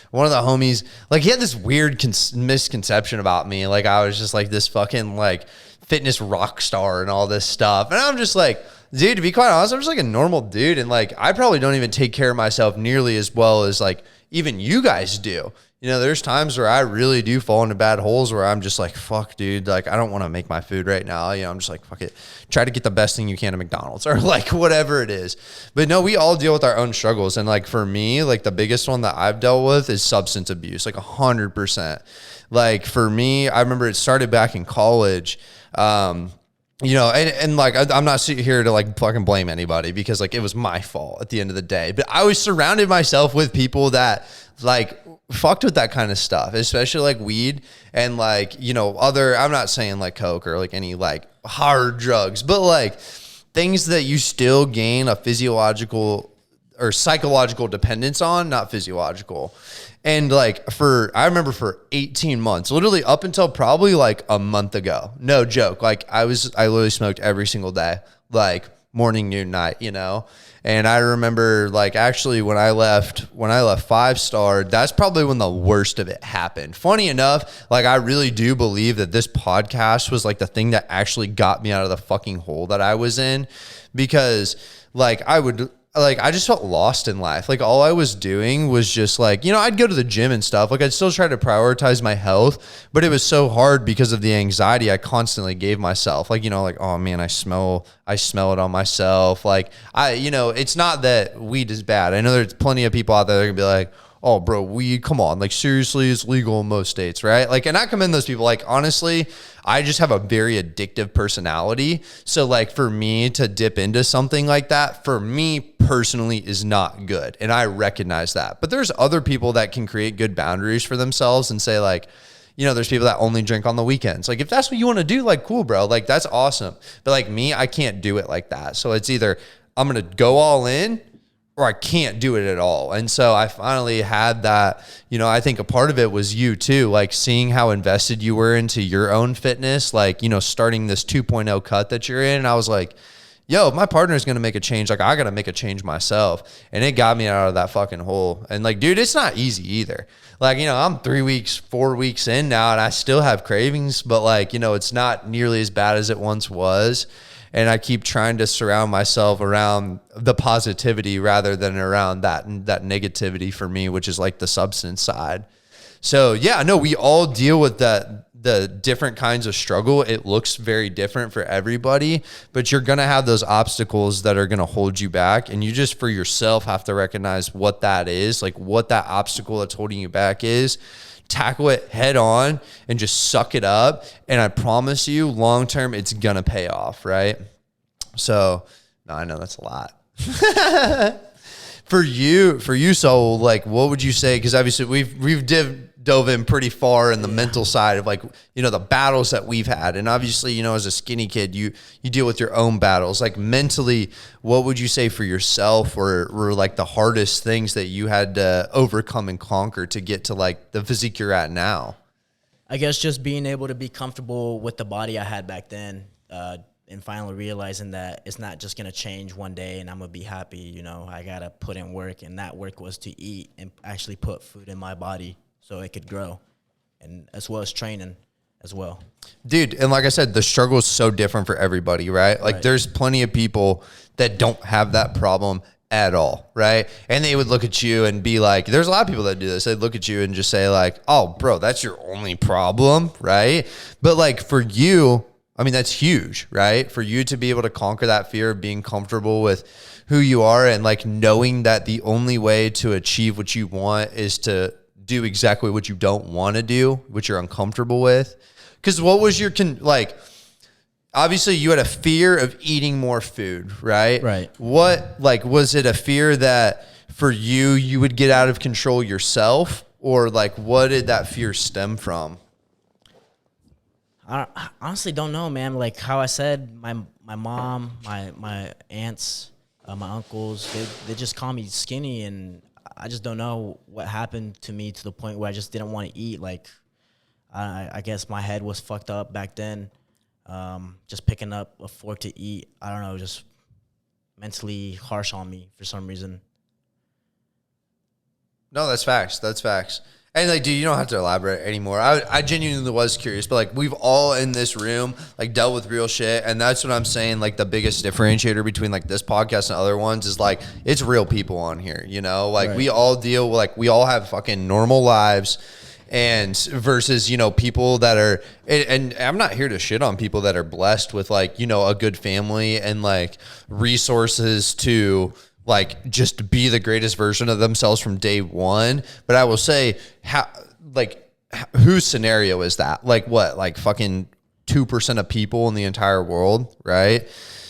Speaker 1: one of the homies, like, he had this weird misconception about me. Like, I was just like this fucking like fitness rock star and all this stuff. And I'm just like, dude, to be quite honest, I'm just like a normal dude. And like, I probably don't even take care of myself nearly as well as like even you guys do. There's times where I really do fall into bad holes where I'm just like, fuck, dude, like, I don't want to make my food right now. I'm just like, fuck it. Try to get the best thing you can at McDonald's or like whatever it is. But no, we all deal with our own struggles. And like, for me, like the biggest one that I've dealt with is substance abuse, like 100%. Like for me, I remember it started back in college. And like, I'm not here to like fucking blame anybody because like it was my fault at the end of the day. But I was surrounded myself with people that like fucked with that kind of stuff, especially like weed and like, other, I'm not saying like coke or like any like hard drugs, but like things that you still gain a physiological or psychological dependence on, not physiological. And like I remember for 18 months, literally up until probably like a month ago, no joke. Like I literally smoked every single day, like morning, noon, night, And I remember like actually when I left 5-Star, that's probably when the worst of it happened. Funny enough, like I really do believe that this podcast was like the thing that actually got me out of the fucking hole that I was in, because like I would like I just felt lost in life. Like all I was doing was just like, you know, I'd go to the gym and stuff. Like I'd still try to prioritize my health, but it was so hard because of the anxiety I constantly gave myself. Like, you know, like, oh man, I smell it on myself. Like you know, it's not that weed is bad. I know there's plenty of people out there that are gonna be like, oh bro, weed, come on. Like seriously, it's legal in most states, right? Like, and I commend those people. Like honestly, I just have a very addictive personality. So like for me to dip into something like that, for me personally is not good. And I recognize that. But there's other people that can create good boundaries for themselves and say like, you know, there's people that only drink on the weekends. Like if that's what you want to do, like cool, bro. Like that's awesome. But like me, I can't do it like that. So it's either I'm going to go all in or I can't do it at all. And so I finally had that, you know, I think a part of it was you too, like seeing how invested you were into your own fitness, like, you know, starting this 2.0 cut that you're in. And I was like, yo, if my partner is going to make a change, like I got to make a change myself. And it got me out of that fucking hole. And like, dude, it's not easy either. Like, you know, I'm 4 weeks in now and I still have cravings, but like, you know, it's not nearly as bad as it once was. And I keep trying to surround myself around the positivity rather than around that negativity for me, which is like the substance side. So yeah, no, we all deal with the different kinds of struggle. It looks very different for everybody, but you're going to have those obstacles that are going to hold you back. And you just for yourself have to recognize what that is, like what that obstacle that's holding you back is. Tackle it head on and just suck it up. And I promise you, long term, it's going to pay off, right? So, no, I know that's a lot. For you, Saul, like, what would you say? Because obviously we've dove in pretty far in the mental side of like, you know, the battles that we've had. And obviously, you know, as a skinny kid, you deal with your own battles. Like mentally, what would you say for yourself were like the hardest things that you had to overcome and conquer to get to like the physique you're at now?
Speaker 3: I guess just being able to be comfortable with the body I had back then, and finally realizing that it's not just going to change one day and I'm going to be happy. You know, I got to put in work, and that work was to eat and actually put food in my body so it could grow, and as well as training as well.
Speaker 1: Dude, and like I said, the struggle is so different for everybody, right? Like there's plenty of people that don't have that problem at all, right? And they would look at you and be like, there's a lot of people that do this. They'd look at you and just say like, oh, bro, that's your only problem, right? But like for you, I mean, that's huge, right? For you to be able to conquer that fear of being comfortable with who you are and like knowing that the only way to achieve what you want is to do exactly what you don't want to do, what you're uncomfortable with. Because what was your, like, obviously you had a fear of eating more food, right?
Speaker 3: Right.
Speaker 1: What, like, was it a fear that for you would get out of control yourself? Or like, what did that fear stem from?
Speaker 3: I honestly don't know, man. Like how I said, my mom, my aunts, my uncles, they just call me skinny, and I just don't know what happened to me to the point where I just didn't want to eat. Like I guess my head was fucked up back then. Just picking up a fork to eat, I don't know, just mentally harsh on me for some reason.
Speaker 1: No, that's facts. That's facts. And like, dude, you don't have to elaborate anymore. I genuinely was curious, but like we've all in this room like dealt with real shit. And that's what I'm saying. Like the biggest differentiator between like this podcast and other ones is like, it's real people on here, you know, like we all deal with, like we all have fucking normal lives. And versus, you know, people that are, and I'm not here to shit on people that are blessed with like, you know, a good family and like resources to like just be the greatest version of themselves from day one. But I will say, whose scenario is that? Like what? Like fucking 2% of people in the entire world, right?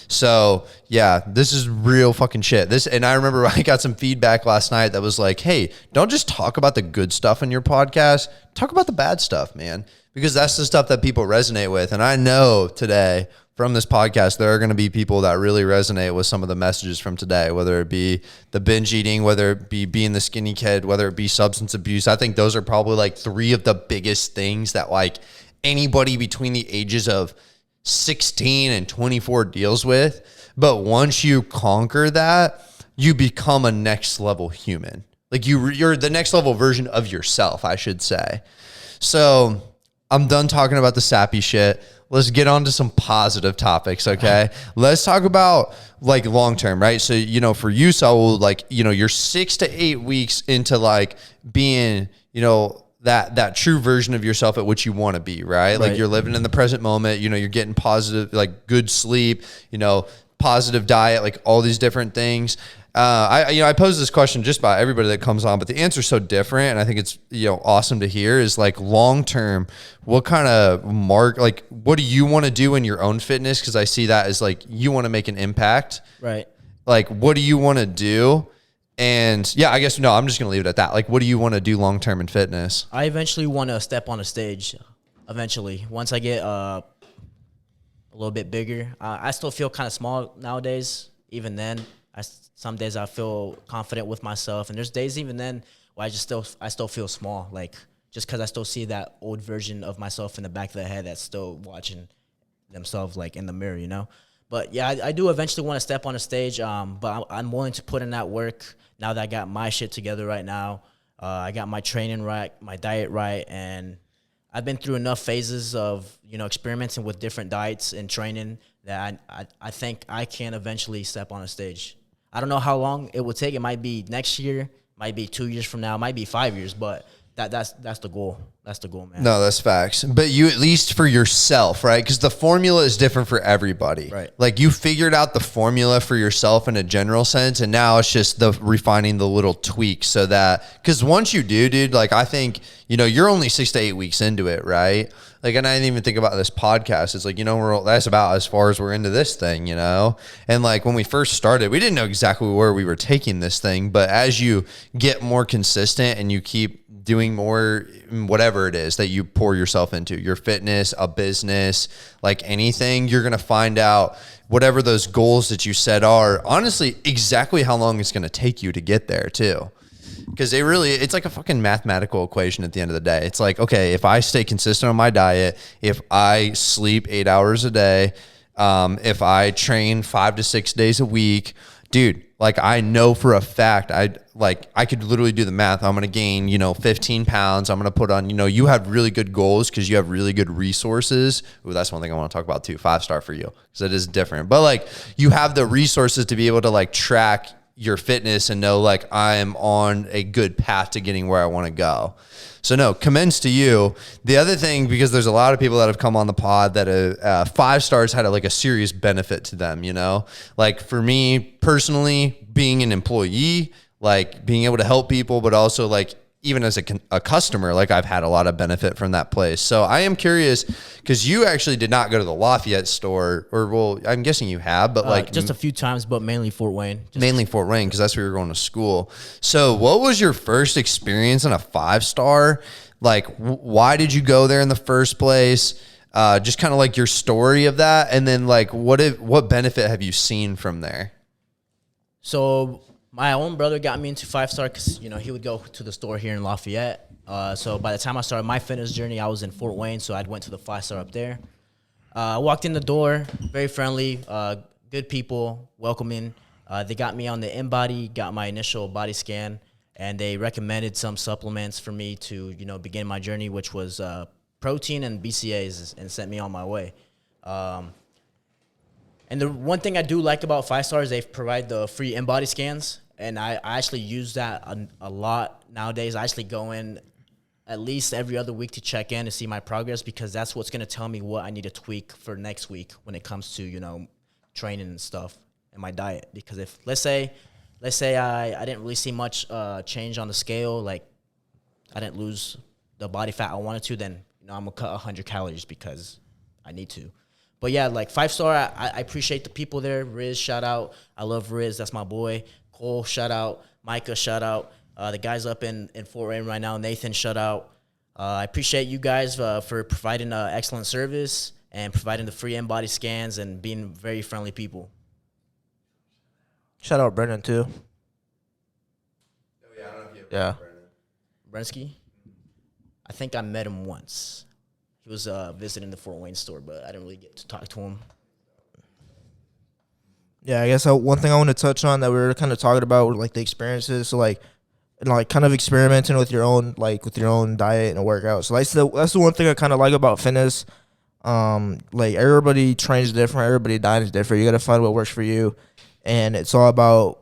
Speaker 1: So yeah, this is real fucking shit. And I remember I got some feedback last night that was like, hey, don't just talk about the good stuff in your podcast. Talk about the bad stuff, man, because that's the stuff that people resonate with. And I know today from this podcast, there are going to be people that really resonate with some of the messages from today, whether it be the binge eating, whether it be being the skinny kid, whether it be substance abuse. I think those are probably like three of the biggest things that like anybody between the ages of 16 and 24 deals with. But once you conquer that, you become a next level human. Like you're the next level version of yourself, I should say. So I'm done talking about the sappy shit. let's get on to some positive topics, okay? Let's talk about like long term, right? So, you know, for you, Saul, like, you know, you're 6 to 8 weeks into like being, you know, that true version of yourself at which you want to be, right? Like you're living in the present moment, you know, you're getting positive, like good sleep, you know, positive diet, like all these different things. I pose this question just about everybody that comes on, but the answer is so different. And I think it's, you know, awesome to hear is like long term, what kind of what do you want to do in your own fitness? Cause I see that as like, you want to make an impact,
Speaker 3: Right.
Speaker 1: Like, what do you want to do? And yeah, I guess, no, I'm just going to leave it at that. Like, what do you want to do long term in fitness?
Speaker 3: I eventually want to step on a stage. Eventually, once I get a little bit bigger, I still feel kind of small nowadays. Even then, some days I feel confident with myself, and there's days even then where I still feel small, like just because I still see that old version of myself in the back of the head that's still watching themselves like in the mirror, you know. But yeah, I do eventually want to step on a stage. But I'm willing to put in that work now that I got my shit together right now. I got my training right, my diet right, and I've been through enough phases of, you know, experimenting with different diets and training that I think I can eventually step on a stage. I don't know how long it will take. It might be next year, might be 2 years from now, might be 5 years, but that's the goal. That's the goal, man.
Speaker 1: No, that's facts. But you, at least for yourself, right? Because the formula is different for everybody.
Speaker 3: Right.
Speaker 1: Like you figured out the formula for yourself in a general sense, and now it's just the refining the little tweaks so that, because once you do, dude, like I think, you know, you're only 6 to 8 weeks into it, right? Like, and I didn't even think about this podcast. It's like, you know, that's about as far as we're into this thing, you know? And like when we first started, we didn't know exactly where we were taking this thing. But as you get more consistent and you keep doing more, whatever it is that you pour yourself into, your fitness, a business, like anything, you're going to find out whatever those goals that you set are, honestly, exactly how long it's going to take you to get there too. Because it's like a fucking mathematical equation at the end of the day. It's like, okay, if I stay consistent on my diet, if I sleep 8 hours a day, if I train 5 to 6 days a week, dude, like I know for a fact, I could literally do the math. I'm going to gain, you know, 15 pounds. I'm going to put on, you know, you have really good goals because you have really good resources. Ooh, that's one thing I want to talk about too. 5-star for you because it is different. But like you have the resources to be able to like track your fitness and know like I am on a good path to getting where I want to go. So no, commends to you. The other thing, because there's a lot of people that have come on the pod that 5 stars had a serious benefit to them, you know, like for me personally, being an employee, like being able to help people, but also like even as a customer, like I've had a lot of benefit from that place. So I am curious because you actually did not go to the Lafayette store, or well, I'm guessing you have, but like
Speaker 3: just a few times, but mainly Fort Wayne.
Speaker 1: Mainly Fort Wayne because that's where you're going to school. So what was your first experience in a 5-star? Like why did you go there in the first place? Just kind of like your story of that. And then like what benefit have you seen from there?
Speaker 3: So my own brother got me into 5-star because, you know, he would go to the store here in Lafayette. So by the time I started my fitness journey, I was in Fort Wayne, so I went to the 5-star up there. I walked in the door, very friendly, good people, welcoming. They got me on the InBody, got my initial body scan, and they recommended some supplements for me to, you know, begin my journey, which was protein and BCAAs, and sent me on my way. And the one thing I do like about 5-star is they provide the free InBody scans, and I actually use that a lot nowadays. I actually go in at least every other week to check in to see my progress because that's what's going to tell me what I need to tweak for next week when it comes to, you know, training and stuff and my diet. Because if let's say I didn't really see much change on the scale, like I didn't lose the body fat I wanted to, then, you know, I'm gonna cut 100 calories because I need to. But yeah, like 5-star, I appreciate the people there. Riz, shout out. I love Riz. That's my boy. Cole, shout out. Micah, shout out. The guys up in Fort Wayne right now, Nathan, shout out. I appreciate you guys for providing excellent service and providing the free InBody scans and being very friendly people.
Speaker 2: Shout out Brennan too.
Speaker 1: Oh yeah, I don't know if you have
Speaker 2: Yeah.
Speaker 3: Brensky? I think I met him once. He was visiting the Fort Wayne store, but I didn't really get to talk to him.
Speaker 2: Yeah, I guess one thing I want to touch on that we were kind of talking about were like the experiences. So like kind of experimenting with your own diet and workout. So that's the one thing I kind of like about fitness. Like everybody trains different, everybody diets different. You got to find what works for you, and it's all about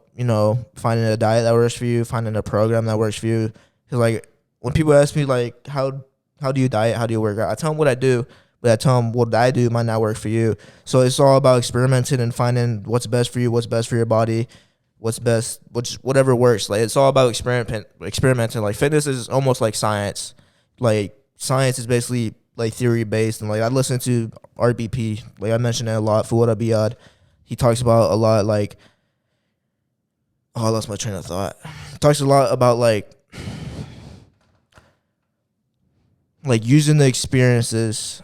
Speaker 2: finding a diet that works for you, finding a program that works for you. Cause like when people ask me like how do you diet, how do you work out, I tell them what I do, but I tell them what I do might not work for you. So it's all about experimenting and finding what's best for you, what's best for your body, what's best, whatever works. Like it's all about experimenting. Like fitness is almost like science. Like science is basically like theory based, and like I listen to RBP, like I mentioned it a lot. Fuad Abiyad, he talks about a lot like, I lost my train of thought. He talks a lot about like using the experiences.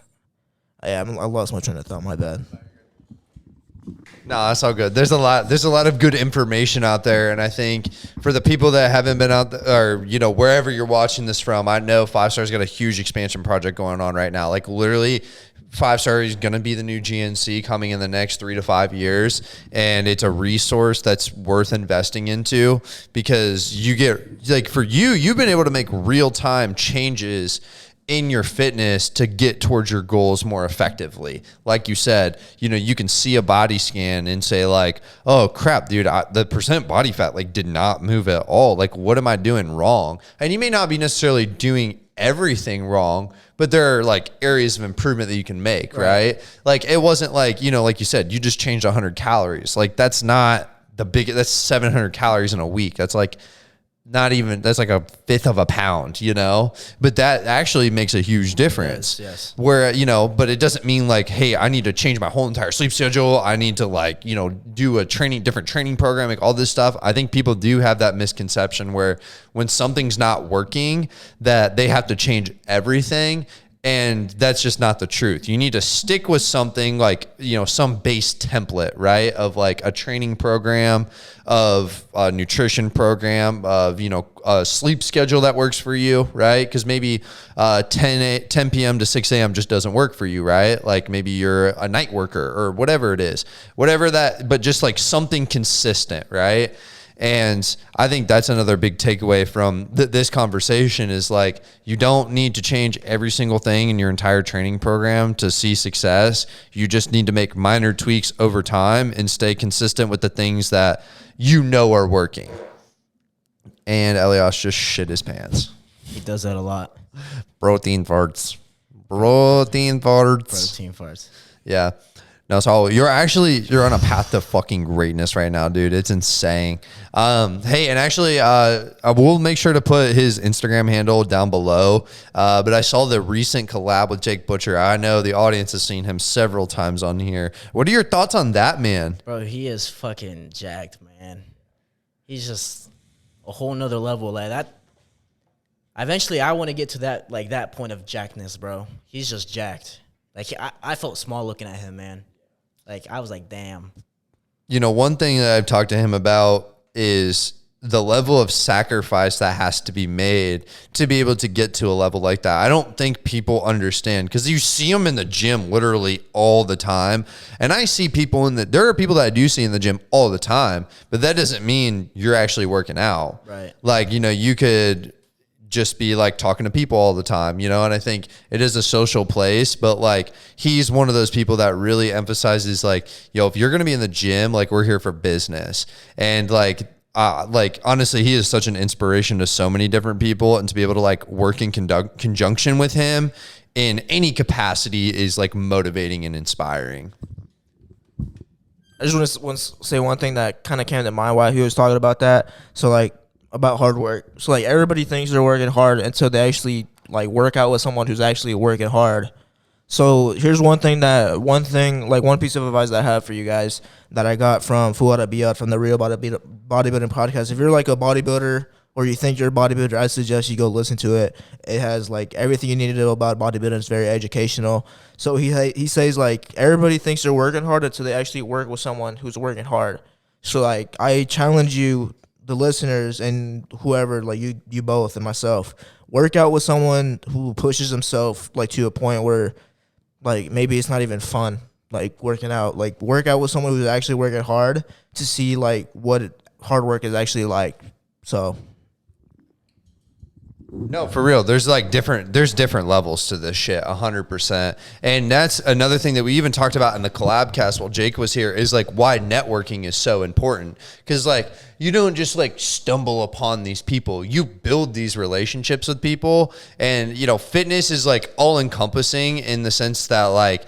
Speaker 2: Yeah, I lost my train of thought. My bad.
Speaker 1: No, that's all good. There's a lot of good information out there, and I think for the people that haven't been out there, or wherever you're watching this from, I know 5 Star's got a huge expansion project going on right now. Like literally, 5 Star is going to be the new GNC coming in the next 3 to 5 years, and it's a resource that's worth investing into because you get like for you've been able to make real time changes in your fitness to get towards your goals more effectively. Like you said, you can see a body scan and say like, oh crap, dude, the percent body fat like did not move at all. Like, what am I doing wrong? And you may not be necessarily doing everything wrong, but there are like areas of improvement that you can make, right? Like it wasn't like, like you said, you just changed 100 calories. Like that's not that's 700 calories in a week. That's like, that's like a fifth of a pound, but that actually makes a huge difference.
Speaker 3: Yes.
Speaker 1: Where, but it doesn't mean like, hey, I need to change my whole entire sleep schedule. I need to like, do a different training program, like all this stuff. I think people do have that misconception where when something's not working, that they have to change everything. And that's just not the truth. You need to stick with something like, some base template, right? Of like a training program, of a nutrition program, of, a sleep schedule that works for you, right? Because maybe 10 p.m. to 6 a.m. just doesn't work for you, right? Like maybe you're a night worker or whatever it is, but just like something consistent, right? And I think that's another big takeaway from this conversation is like, you don't need to change every single thing in your entire training program to see success. You just need to make minor tweaks over time and stay consistent with the things that are working. And Elias just shit his pants.
Speaker 3: He does that a lot.
Speaker 1: Protein farts. Yeah. No, Saul, you're on a path to fucking greatness right now, dude. It's insane. Hey, and actually, I will make sure to put his Instagram handle down below. But I saw the recent collab with Jake Butcher. I know the audience has seen him several times on here. What are your thoughts on that, man?
Speaker 3: Bro, he is fucking jacked, man. He's just a whole nother level like that. Eventually, I want to get to that point of jackedness, bro. He's just jacked. Like I felt small looking at him, man. Like, I was like, damn.
Speaker 1: One thing that I've talked to him about is the level of sacrifice that has to be made to be able to get to a level like that. I don't think people understand because you see them in the gym literally all the time. And I see people there are people that I do see in the gym all the time, but that doesn't mean you're actually working out.
Speaker 3: Right.
Speaker 1: Like, you could just be like talking to people all the time, and I think it is a social place, but like he's one of those people that really emphasizes like, if you're going to be in the gym, like we're here for business. And like honestly, he is such an inspiration to so many different people, and to be able to like work in conjunction with him in any capacity is like motivating and inspiring.
Speaker 2: I just want to say one thing that kind of came to mind while he was talking about that. So like, about hard work. So like everybody thinks they're working hard until they actually like work out with someone who's actually working hard. So here's one piece of advice that I have for you guys that I got from Fuad Abiyad from the Real Bodybuilding Podcast. If you're like a bodybuilder or you think you're a bodybuilder, I suggest you go listen to it. It has like everything you need to know about bodybuilding. It's very educational. So he says like everybody thinks they're working hard until they actually work with someone who's working hard. So like I challenge you, the listeners and whoever, like you both and myself, work out with someone who pushes himself like to a point where like maybe it's not even fun, like working out. Like work out with someone who's actually working hard to see like what hard work is actually like. So
Speaker 1: No, for real. There's different levels to this shit, 100%. And that's another thing that we even talked about in the collab cast while Jake was here is like why networking is so important. Because like you don't just like stumble upon these people. You build these relationships with people, and you know, fitness is like all encompassing in the sense that like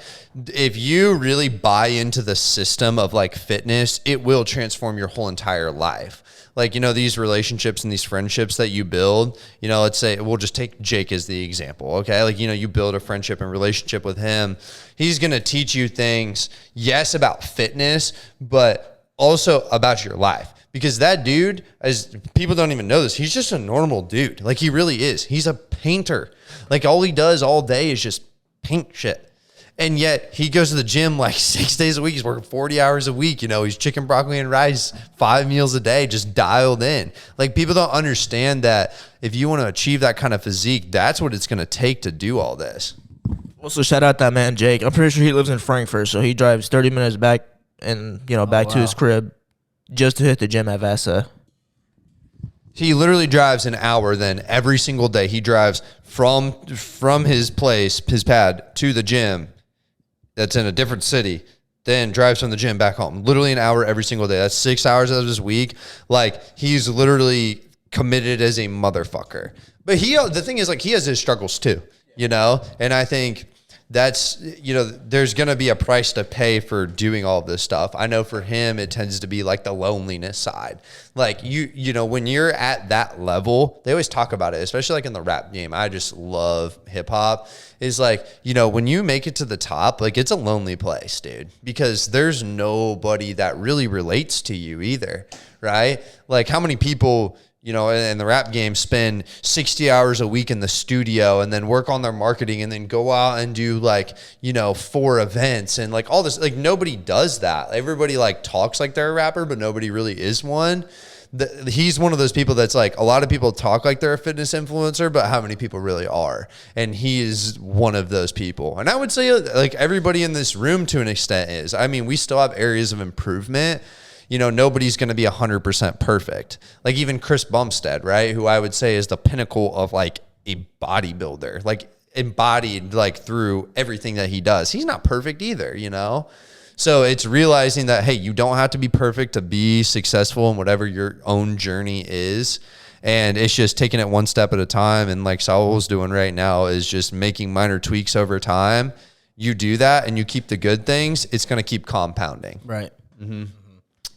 Speaker 1: if you really buy into the system of like fitness, it will transform your whole entire life. Like, you know, these relationships and these friendships that you build, you know, let's say we'll just take Jake as the example. Okay. Like, you know, you build a friendship and relationship with him. He's going to teach you things, yes, about fitness, but also about your life. Because that dude, as people don't even know this, he's just a normal dude. Like, he really is. He's a painter. Like, all he does all day is just paint shit. And yet he goes to the gym like 6 days a week. He's working 40 hours a week. You know, he's chicken, broccoli, and rice 5 meals a day, just dialed in. Like, people don't understand that if you want to achieve that kind of physique, that's what it's going to take to do all this.
Speaker 2: Also, shout out that man, Jake. I'm pretty sure he lives in Frankfurt, so he drives 30 minutes back and, you know, back to his crib just to hit the gym at Vasa.
Speaker 1: He literally drives an hour then every single day. He drives from his place, his pad, to the gym that's in a different city, then drives from the gym back home. Literally an hour every single day. That's 6 hours out of his week. Like, he's literally committed as a motherfucker. But the thing is, like, he has his struggles too, you know? And I think that's, you know, there's going to be a price to pay for doing all this stuff. I know for him, it tends to be like the loneliness side. Like, you know, when you're at that level, they always talk about it, especially like in the rap game. I just love hip hop. Is like, you know, when you make it to the top, like, it's a lonely place, dude, because there's nobody that really relates to you either, right? Like, how many people, you know, in the rap game spend 60 hours a week in the studio and then work on their marketing and then go out and do like, you know, 4 events and like all this. Like, nobody does that. Everybody like talks like they're a rapper, but nobody really is one. He's one of those people that's like, a lot of people talk like they're a fitness influencer, but how many people really are? And he is one of those people. And I would say like everybody in this room to an extent is. I mean, we still have areas of improvement. You know, nobody's going to be 100% perfect. Like even Chris Bumstead, right? Who I would say is the pinnacle of like a bodybuilder, like embodied like through everything that he does. He's not perfect either, you know? So it's realizing that, hey, you don't have to be perfect to be successful in whatever your own journey is. And it's just taking it one step at a time. And like Saul's doing right now is just making minor tweaks over time. You do that and you keep the good things, it's going to keep compounding.
Speaker 3: Right.
Speaker 1: Mm-hmm.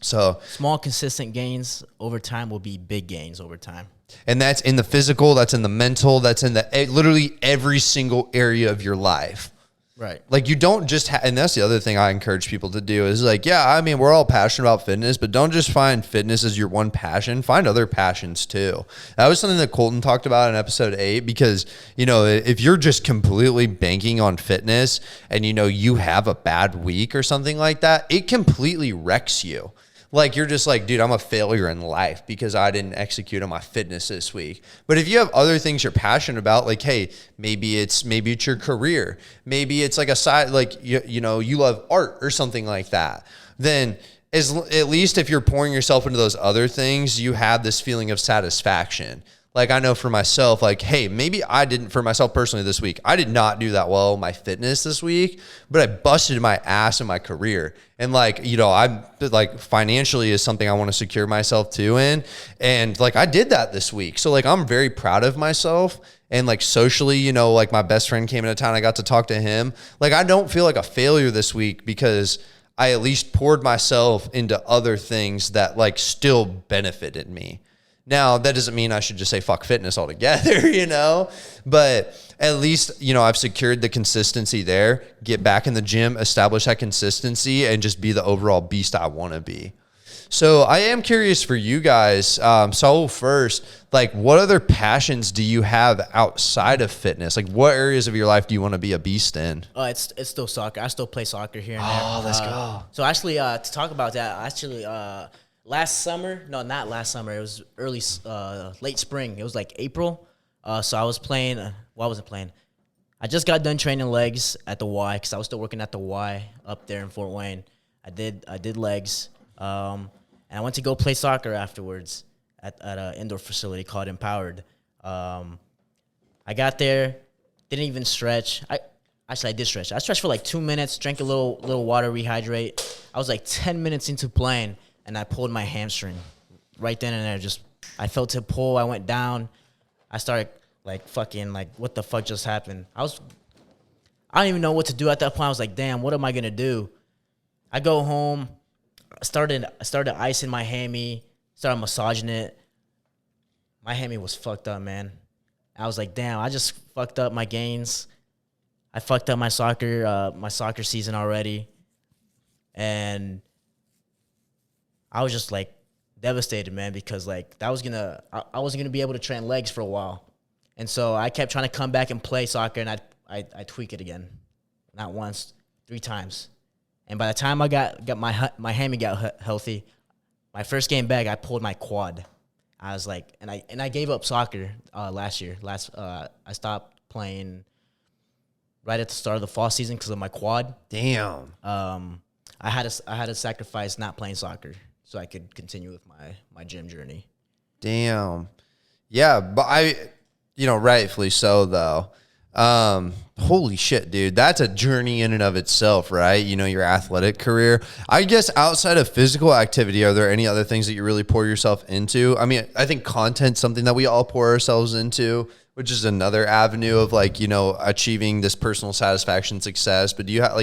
Speaker 1: So
Speaker 3: small, consistent gains over time will be big gains over time.
Speaker 1: And that's in the physical, that's in the mental, that's in the literally every single area of your life.
Speaker 3: Right.
Speaker 1: Like, you don't just and that's the other thing I encourage people to do is like, yeah, I mean, we're all passionate about fitness, but don't just find fitness as your one passion. Find other passions too. That was something that Colton talked about in episode 8, because, you know, if you're just completely banking on fitness and, you know, you have a bad week or something like that, it completely wrecks you. Like, you're just like, dude, I'm a failure in life because I didn't execute on my fitness this week. But if you have other things you're passionate about, like, hey, maybe it's your career, maybe it's like a side, like, you know, you love art or something like that, then at least if you're pouring yourself into those other things, you have this feeling of satisfaction. Like, I know for myself, like, hey, maybe I didn't, for myself personally this week, I did not do that well in my fitness this week, but I busted my ass in my career. And like, you know, I'm like, financially is something I want to secure myself to in. And like, I did that this week. So like, I'm very proud of myself. And like socially, you know, like my best friend came into town, I got to talk to him. Like, I don't feel like a failure this week because I at least poured myself into other things that like still benefited me. Now, that doesn't mean I should just say fuck fitness altogether, you know, but at least, you know, I've secured the consistency there, get back in the gym, establish that consistency, and just be the overall beast I want to be. So I am curious for you guys, Saul first, like, what other passions do you have outside of fitness? Like, what areas of your life do you want to be a beast in?
Speaker 3: It's still soccer. I still play soccer here and there.
Speaker 1: Oh, let's go.
Speaker 3: So actually, to talk about that, last summer, no, not last summer. It was late spring. It was like April. So I was playing. I wasn't playing. I just got done training legs at the Y because I was still working at the Y up there in Fort Wayne. I did legs, and I went to go play soccer afterwards at an indoor facility called Empowered. I got there, didn't even stretch. I did stretch. I stretched for like 2 minutes, drank a little water, rehydrate. I was like 10 minutes into playing, and I pulled my hamstring right then and there. Just I felt it pull. I went down. I started like fucking like, what the fuck just happened? I don't even know what to do at that point. I was like, damn, what am I gonna do? I go home. I started icing my hammy. Started massaging it. My hammy was fucked up, man. I was like, damn, I just fucked up my gains. I fucked up my soccer season already. And I was just like devastated, man, because like I wasn't gonna be able to train legs for a while. And so I kept trying to come back and play soccer, and I tweak it again. Not once, 3 times. And by the time I got my hammy got healthy, my first game back, I pulled my quad. I was like, and I gave up soccer last year. I stopped playing right at the start of the fall season because of my quad.
Speaker 1: Damn.
Speaker 3: I had to sacrifice not playing soccer so I could continue with my gym journey.
Speaker 1: Damn. Yeah, but rightfully so though. Holy shit, dude. That's a journey in and of itself, right? Your athletic career. I guess outside of physical activity, are there any other things that you really pour yourself into? I mean, I think content's something that we all pour ourselves into, which is another avenue of achieving this personal satisfaction success. But do you have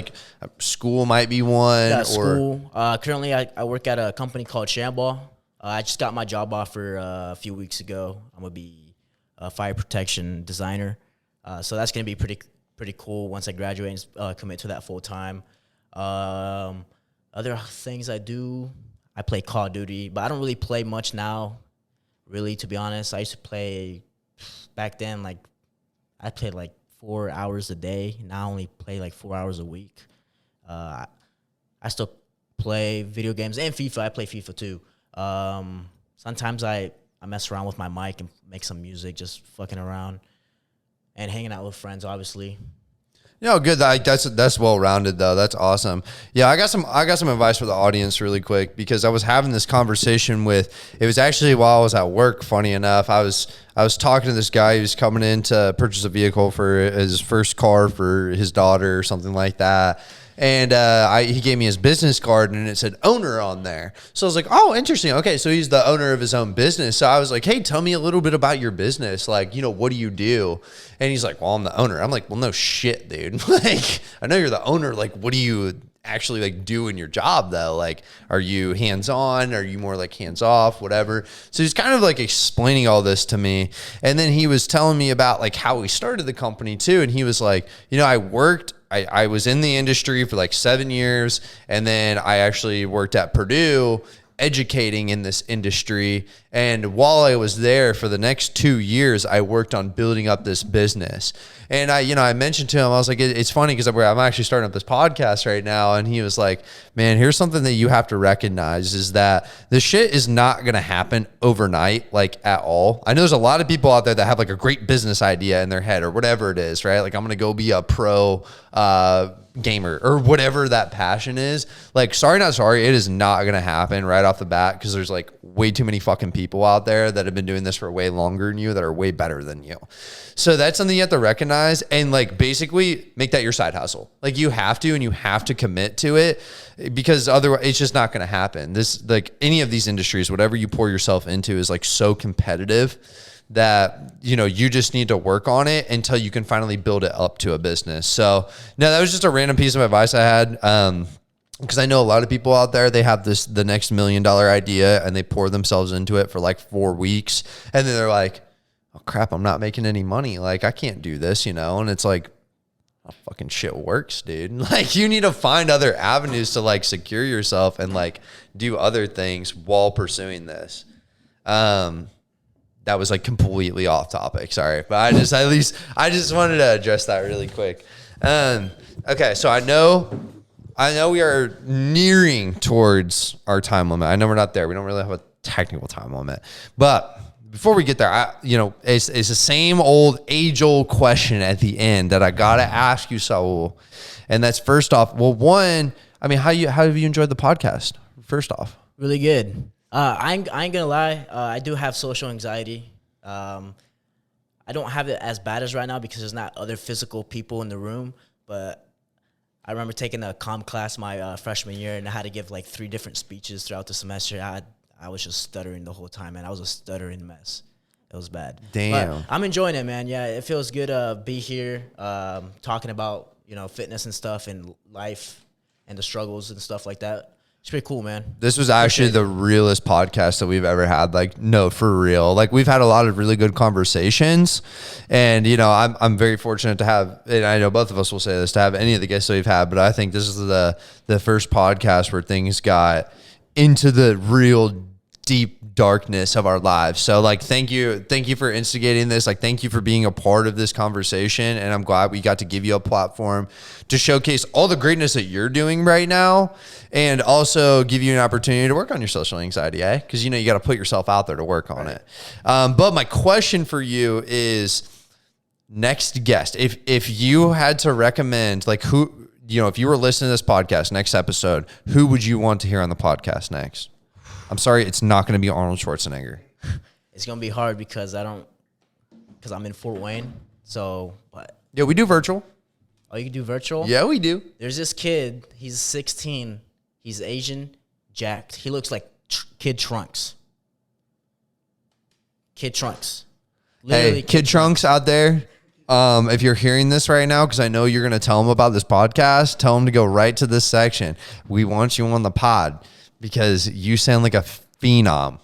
Speaker 1: school might be one?
Speaker 3: Yeah, school. Currently I work at a company called Shamball. I just got my job offer a few weeks ago. I'm going to be a fire protection designer. So that's going to be pretty cool once I graduate and commit to that full time. Other things I do, I play Call of Duty, but I don't really play much now, really, to be honest. I used to play back then, I played 4 hours a day. Now I only play 4 hours a week. I still play video games and FIFA. I play FIFA too. Sometimes I mess around with my mic and make some music, just fucking around. And hanging out with friends, obviously.
Speaker 1: Good. That's well rounded though. That's awesome. Yeah, I got some advice for the audience really quick, because I was having this conversation it was actually while I was at work. Funny enough, I was talking to this guy who's coming in to purchase a vehicle for his first car for his daughter or something like that. And he gave me his business card, and it said owner on there. So I was like, oh, interesting. Okay, so he's the owner of his own business. So I was like, hey, tell me a little bit about your business. What do you do? And he's like, well, I'm the owner. I'm like, well, no shit, dude. I know you're the owner. What do you actually do in your job though? Are you hands-on? Are you more hands-off, whatever? So he's kind of explaining all this to me. And then he was telling me about how he started the company too. And he was like, I was in the industry for 7 years, and then I actually worked at Purdue educating in this industry. And while I was there for the next 2 years, I worked on building up this business. And I mentioned to him, I was like, it's funny because I'm actually starting up this podcast right now. And he was like, man, here's something that you have to recognize is that this shit is not going to happen overnight, at all. I know there's a lot of people out there that have a great business idea in their head or whatever it is, right? I'm going to go be a pro, gamer or whatever that passion is. Sorry, not sorry. It is not going to happen right off the bat, because there's way too many fucking people out there that have been doing this for way longer than you that are way better than you. So that's something you have to recognize and basically make that your side hustle. You have to, and you have to commit to it, because otherwise it's just not going to happen. This, any of these industries, whatever you pour yourself into is so competitive that, you just need to work on it until you can finally build it up to a business. So no, that was just a random piece of advice I had. Because I know a lot of people out there, they have the next $1 million idea and they pour themselves into it for 4 weeks. And then they're like, oh crap, I'm not making any money. I can't do this, and it's oh, fucking shit works, dude. You need to find other avenues to secure yourself and do other things while pursuing this. That was completely off topic. Sorry. But I just wanted to address that really quick. Okay. So I know we are nearing towards our time limit. I know we're not there. We don't really have a technical time limit, but before we get there, it's the same age-old question at the end that I gotta ask you, Saul. And that's first off, well, one, I mean, how have you enjoyed the podcast? First off,
Speaker 3: really good. I ain't gonna lie. I do have social anxiety. I don't have it as bad as right now because there's not other physical people in the room. But I remember taking a comm class my freshman year, and I had to give like 3 different speeches throughout the semester. I was just stuttering the whole time, man. I was a stuttering mess. It was bad.
Speaker 1: Damn.
Speaker 3: But I'm enjoying it, man. Yeah, it feels good to be here talking about, fitness and stuff and life and the struggles and stuff like that. It's pretty cool, man.
Speaker 1: This was actually the realest podcast that we've ever had. Like, no, for real. Like, we've had a lot of really good conversations, and I'm very fortunate to have, and I know both of us will say this, to have any of the guests that we've had. But I think this is the first podcast where things got into the real deep darkness of our lives. So like, thank you for instigating this. Like, thank you for being a part of this conversation. And I'm glad we got to give you a platform to showcase all the greatness that you're doing right now, and also give you an opportunity to work on your social anxiety, because you got to put yourself out there to work on it. But my question for you is, next guest, if you had to recommend, like, who, if you were listening to this podcast, next episode, who would you want to hear on the podcast next? I'm sorry, it's not going to be Arnold Schwarzenegger.
Speaker 3: It's going to be hard because I'm in Fort Wayne. So, but
Speaker 1: yeah, we do virtual.
Speaker 3: Oh, you can do virtual?
Speaker 1: Yeah, we do.
Speaker 3: There's this kid. He's 16. He's Asian, jacked. He looks like Kid Trunks. Kid Trunks.
Speaker 1: Literally, hey, Kid Trunks out there. If you're hearing this right now, because I know you're going to tell him about this podcast, tell him to go right to this section. We want you on the pod, because you sound like a phenom.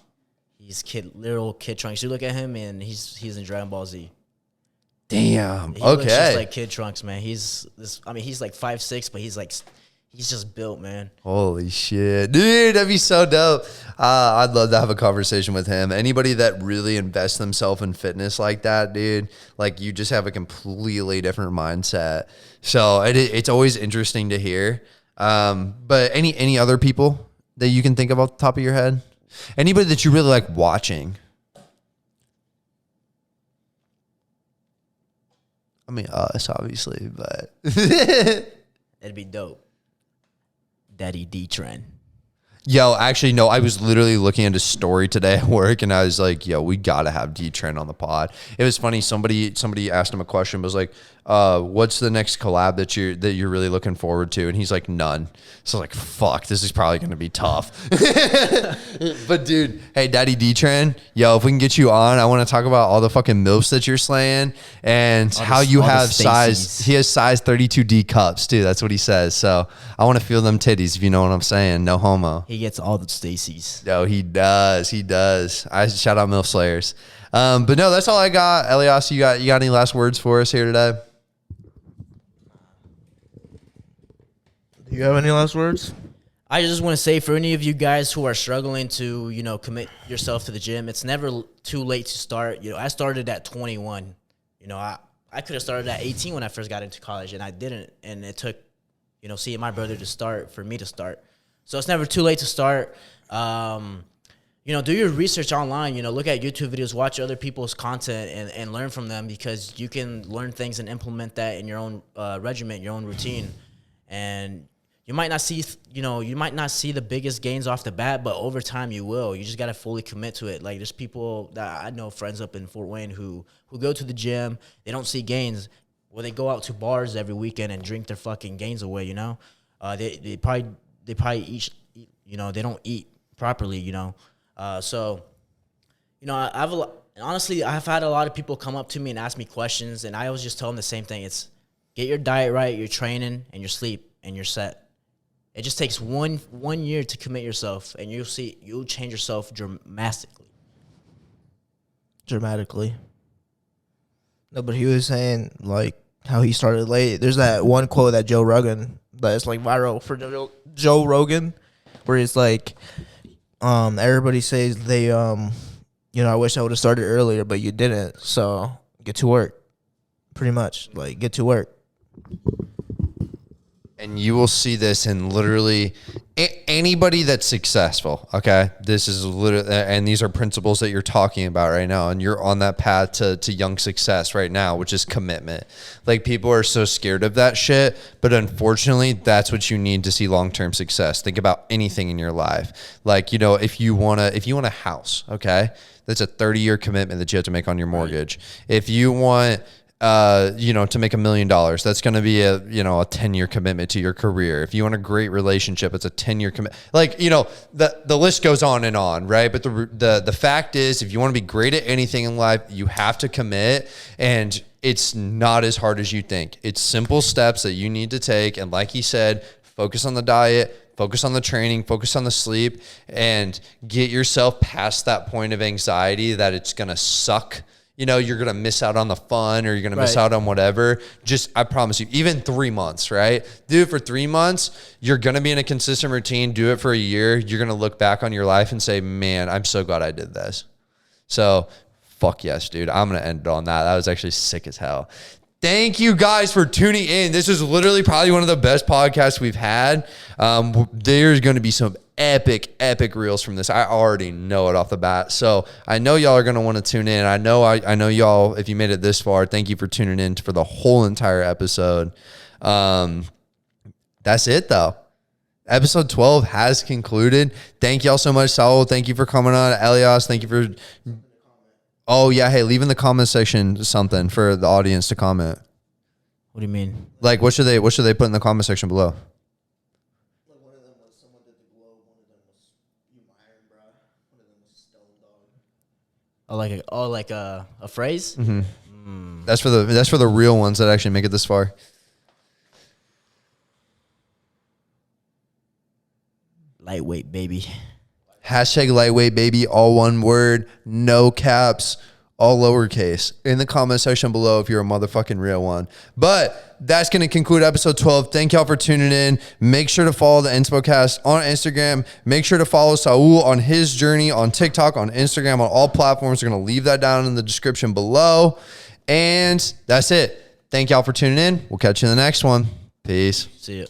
Speaker 3: He's little Kid Trunks. You look at him, and he's in Dragon Ball Z.
Speaker 1: Damn.
Speaker 3: He
Speaker 1: okay.
Speaker 3: looks just like Kid Trunks, man. He's like 5'6", but he's just built, man.
Speaker 1: Holy shit, dude, that'd be so dope. I'd love to have a conversation with him. Anybody that really invests themselves in fitness like that, dude, like, you just have a completely different mindset. So it's always interesting to hear. But any other people that you can think of off the top of your head? Anybody that you really like watching? I mean, us, obviously, but
Speaker 3: It'd be dope. Daddy D-Trend.
Speaker 1: Yo, actually, no, I was literally looking at a story today at work, and I was like, yo, we got to have D-Trend on the pod. It was funny. Somebody asked him a question, was like, what's the next collab that you're really looking forward to? And he's like, none. So I was like, fuck, this is probably going to be tough. But dude, hey, Daddy D-Trend, yo, if we can get you on, I want to talk about all the fucking MILFs that you're slaying, and how you have size. He has size 32D cups too. That's what he says. So I want to feel them titties, if you know what I'm saying. No homo.
Speaker 3: He gets all the Stacy's.
Speaker 1: No, he does. He does. I shout out MILF Slayers. But no, that's all I got. Elias, you got any last words for us here today?
Speaker 2: Do you have any last words?
Speaker 3: I just want to say, for any of you guys who are struggling to, commit yourself to the gym, it's never too late to start. I started at 21. I could have started at 18 when I first got into college, and I didn't. And it took, seeing my brother to start for me to start. So it's never too late to start. Do your research online. Look at YouTube videos, watch other people's content, and learn from them, because you can learn things and implement that in your own regimen, your own routine. And you might not see, the biggest gains off the bat, but over time you will. You just got to fully commit to it. Like, there's people that I know, friends up in Fort Wayne, who go to the gym, they don't see gains. Well, they go out to bars every weekend and drink their fucking gains away, They probably eat, they don't eat properly, honestly, I've had a lot of people come up to me and ask me questions, and I always just tell them the same thing. It's get your diet right, your training, and your sleep, and you're set. It just takes one year to commit yourself, and you'll change yourself dramatically.
Speaker 2: No, but he was saying, like, how he started late. There's that one quote that Joe Rogan, that's like viral for Joe Rogan, where it's like, everybody says they, I wish I would have started earlier, but you didn't. So get to work. Pretty much, like, get to work.
Speaker 1: And you will see this in literally anybody that's successful. Okay, this is literally, and these are principles that you're talking about right now, and you're on that path to young success right now, which is commitment. Like, people are so scared of that shit, but unfortunately, that's what you need to see long-term success. Think about anything in your life. Like, if you want a house, okay, that's a 30-year commitment that you have to make on your mortgage. If you want, to make $1 million, that's going to be a 10-year commitment to your career. If you want a great relationship, it's a 10-year commitment. Like, the list goes on and on, right? But the fact is, if you want to be great at anything in life, you have to commit, and it's not as hard as you think. It's simple steps that you need to take. And like he said, focus on the diet, focus on the training, focus on the sleep, and get yourself past that point of anxiety that it's going to suck. You're going to miss out on the fun, or you're going to miss out on whatever. I promise you, even 3 months, right? Do it for 3 months. You're going to be in a consistent routine. Do it for a year. You're going to look back on your life and say, man, I'm so glad I did this. So fuck yes, dude. I'm going to end it on that. That was actually sick as hell. Thank you guys for tuning in. This is literally probably one of the best podcasts we've had. There's going to be some epic reels from this. I already know it off the bat. So I know y'all are going to want to tune in. I know y'all, if you made it this far, thank you for tuning in for the whole entire episode. That's it though. Episode 12 has concluded. Thank y'all so much, Saul. Thank you for coming on. Elias, thank you for... Oh, yeah. Hey, leave in the comment section something for the audience to comment.
Speaker 3: What do you mean?
Speaker 1: Like, what should they put in the comment section below?
Speaker 2: Like one of them was someone did the globe. One of them was you Myron, bro. One of them was Stone Dog.
Speaker 3: Like a phrase?
Speaker 1: Mm-hmm. That's for the real ones that actually make it this far.
Speaker 3: Lightweight, baby.
Speaker 1: Hashtag lightweight, baby. All one word. No caps. All lowercase. In the comment section below if you're a motherfucking real one. But that's going to conclude episode 12. Thank y'all for tuning in. Make sure to follow the InspoCast on Instagram. Make sure to follow Saul on his journey on TikTok, on Instagram, on all platforms. We're going to leave that down in the description below. And that's it. Thank y'all for tuning in. We'll catch you in the next one. Peace.
Speaker 3: See ya.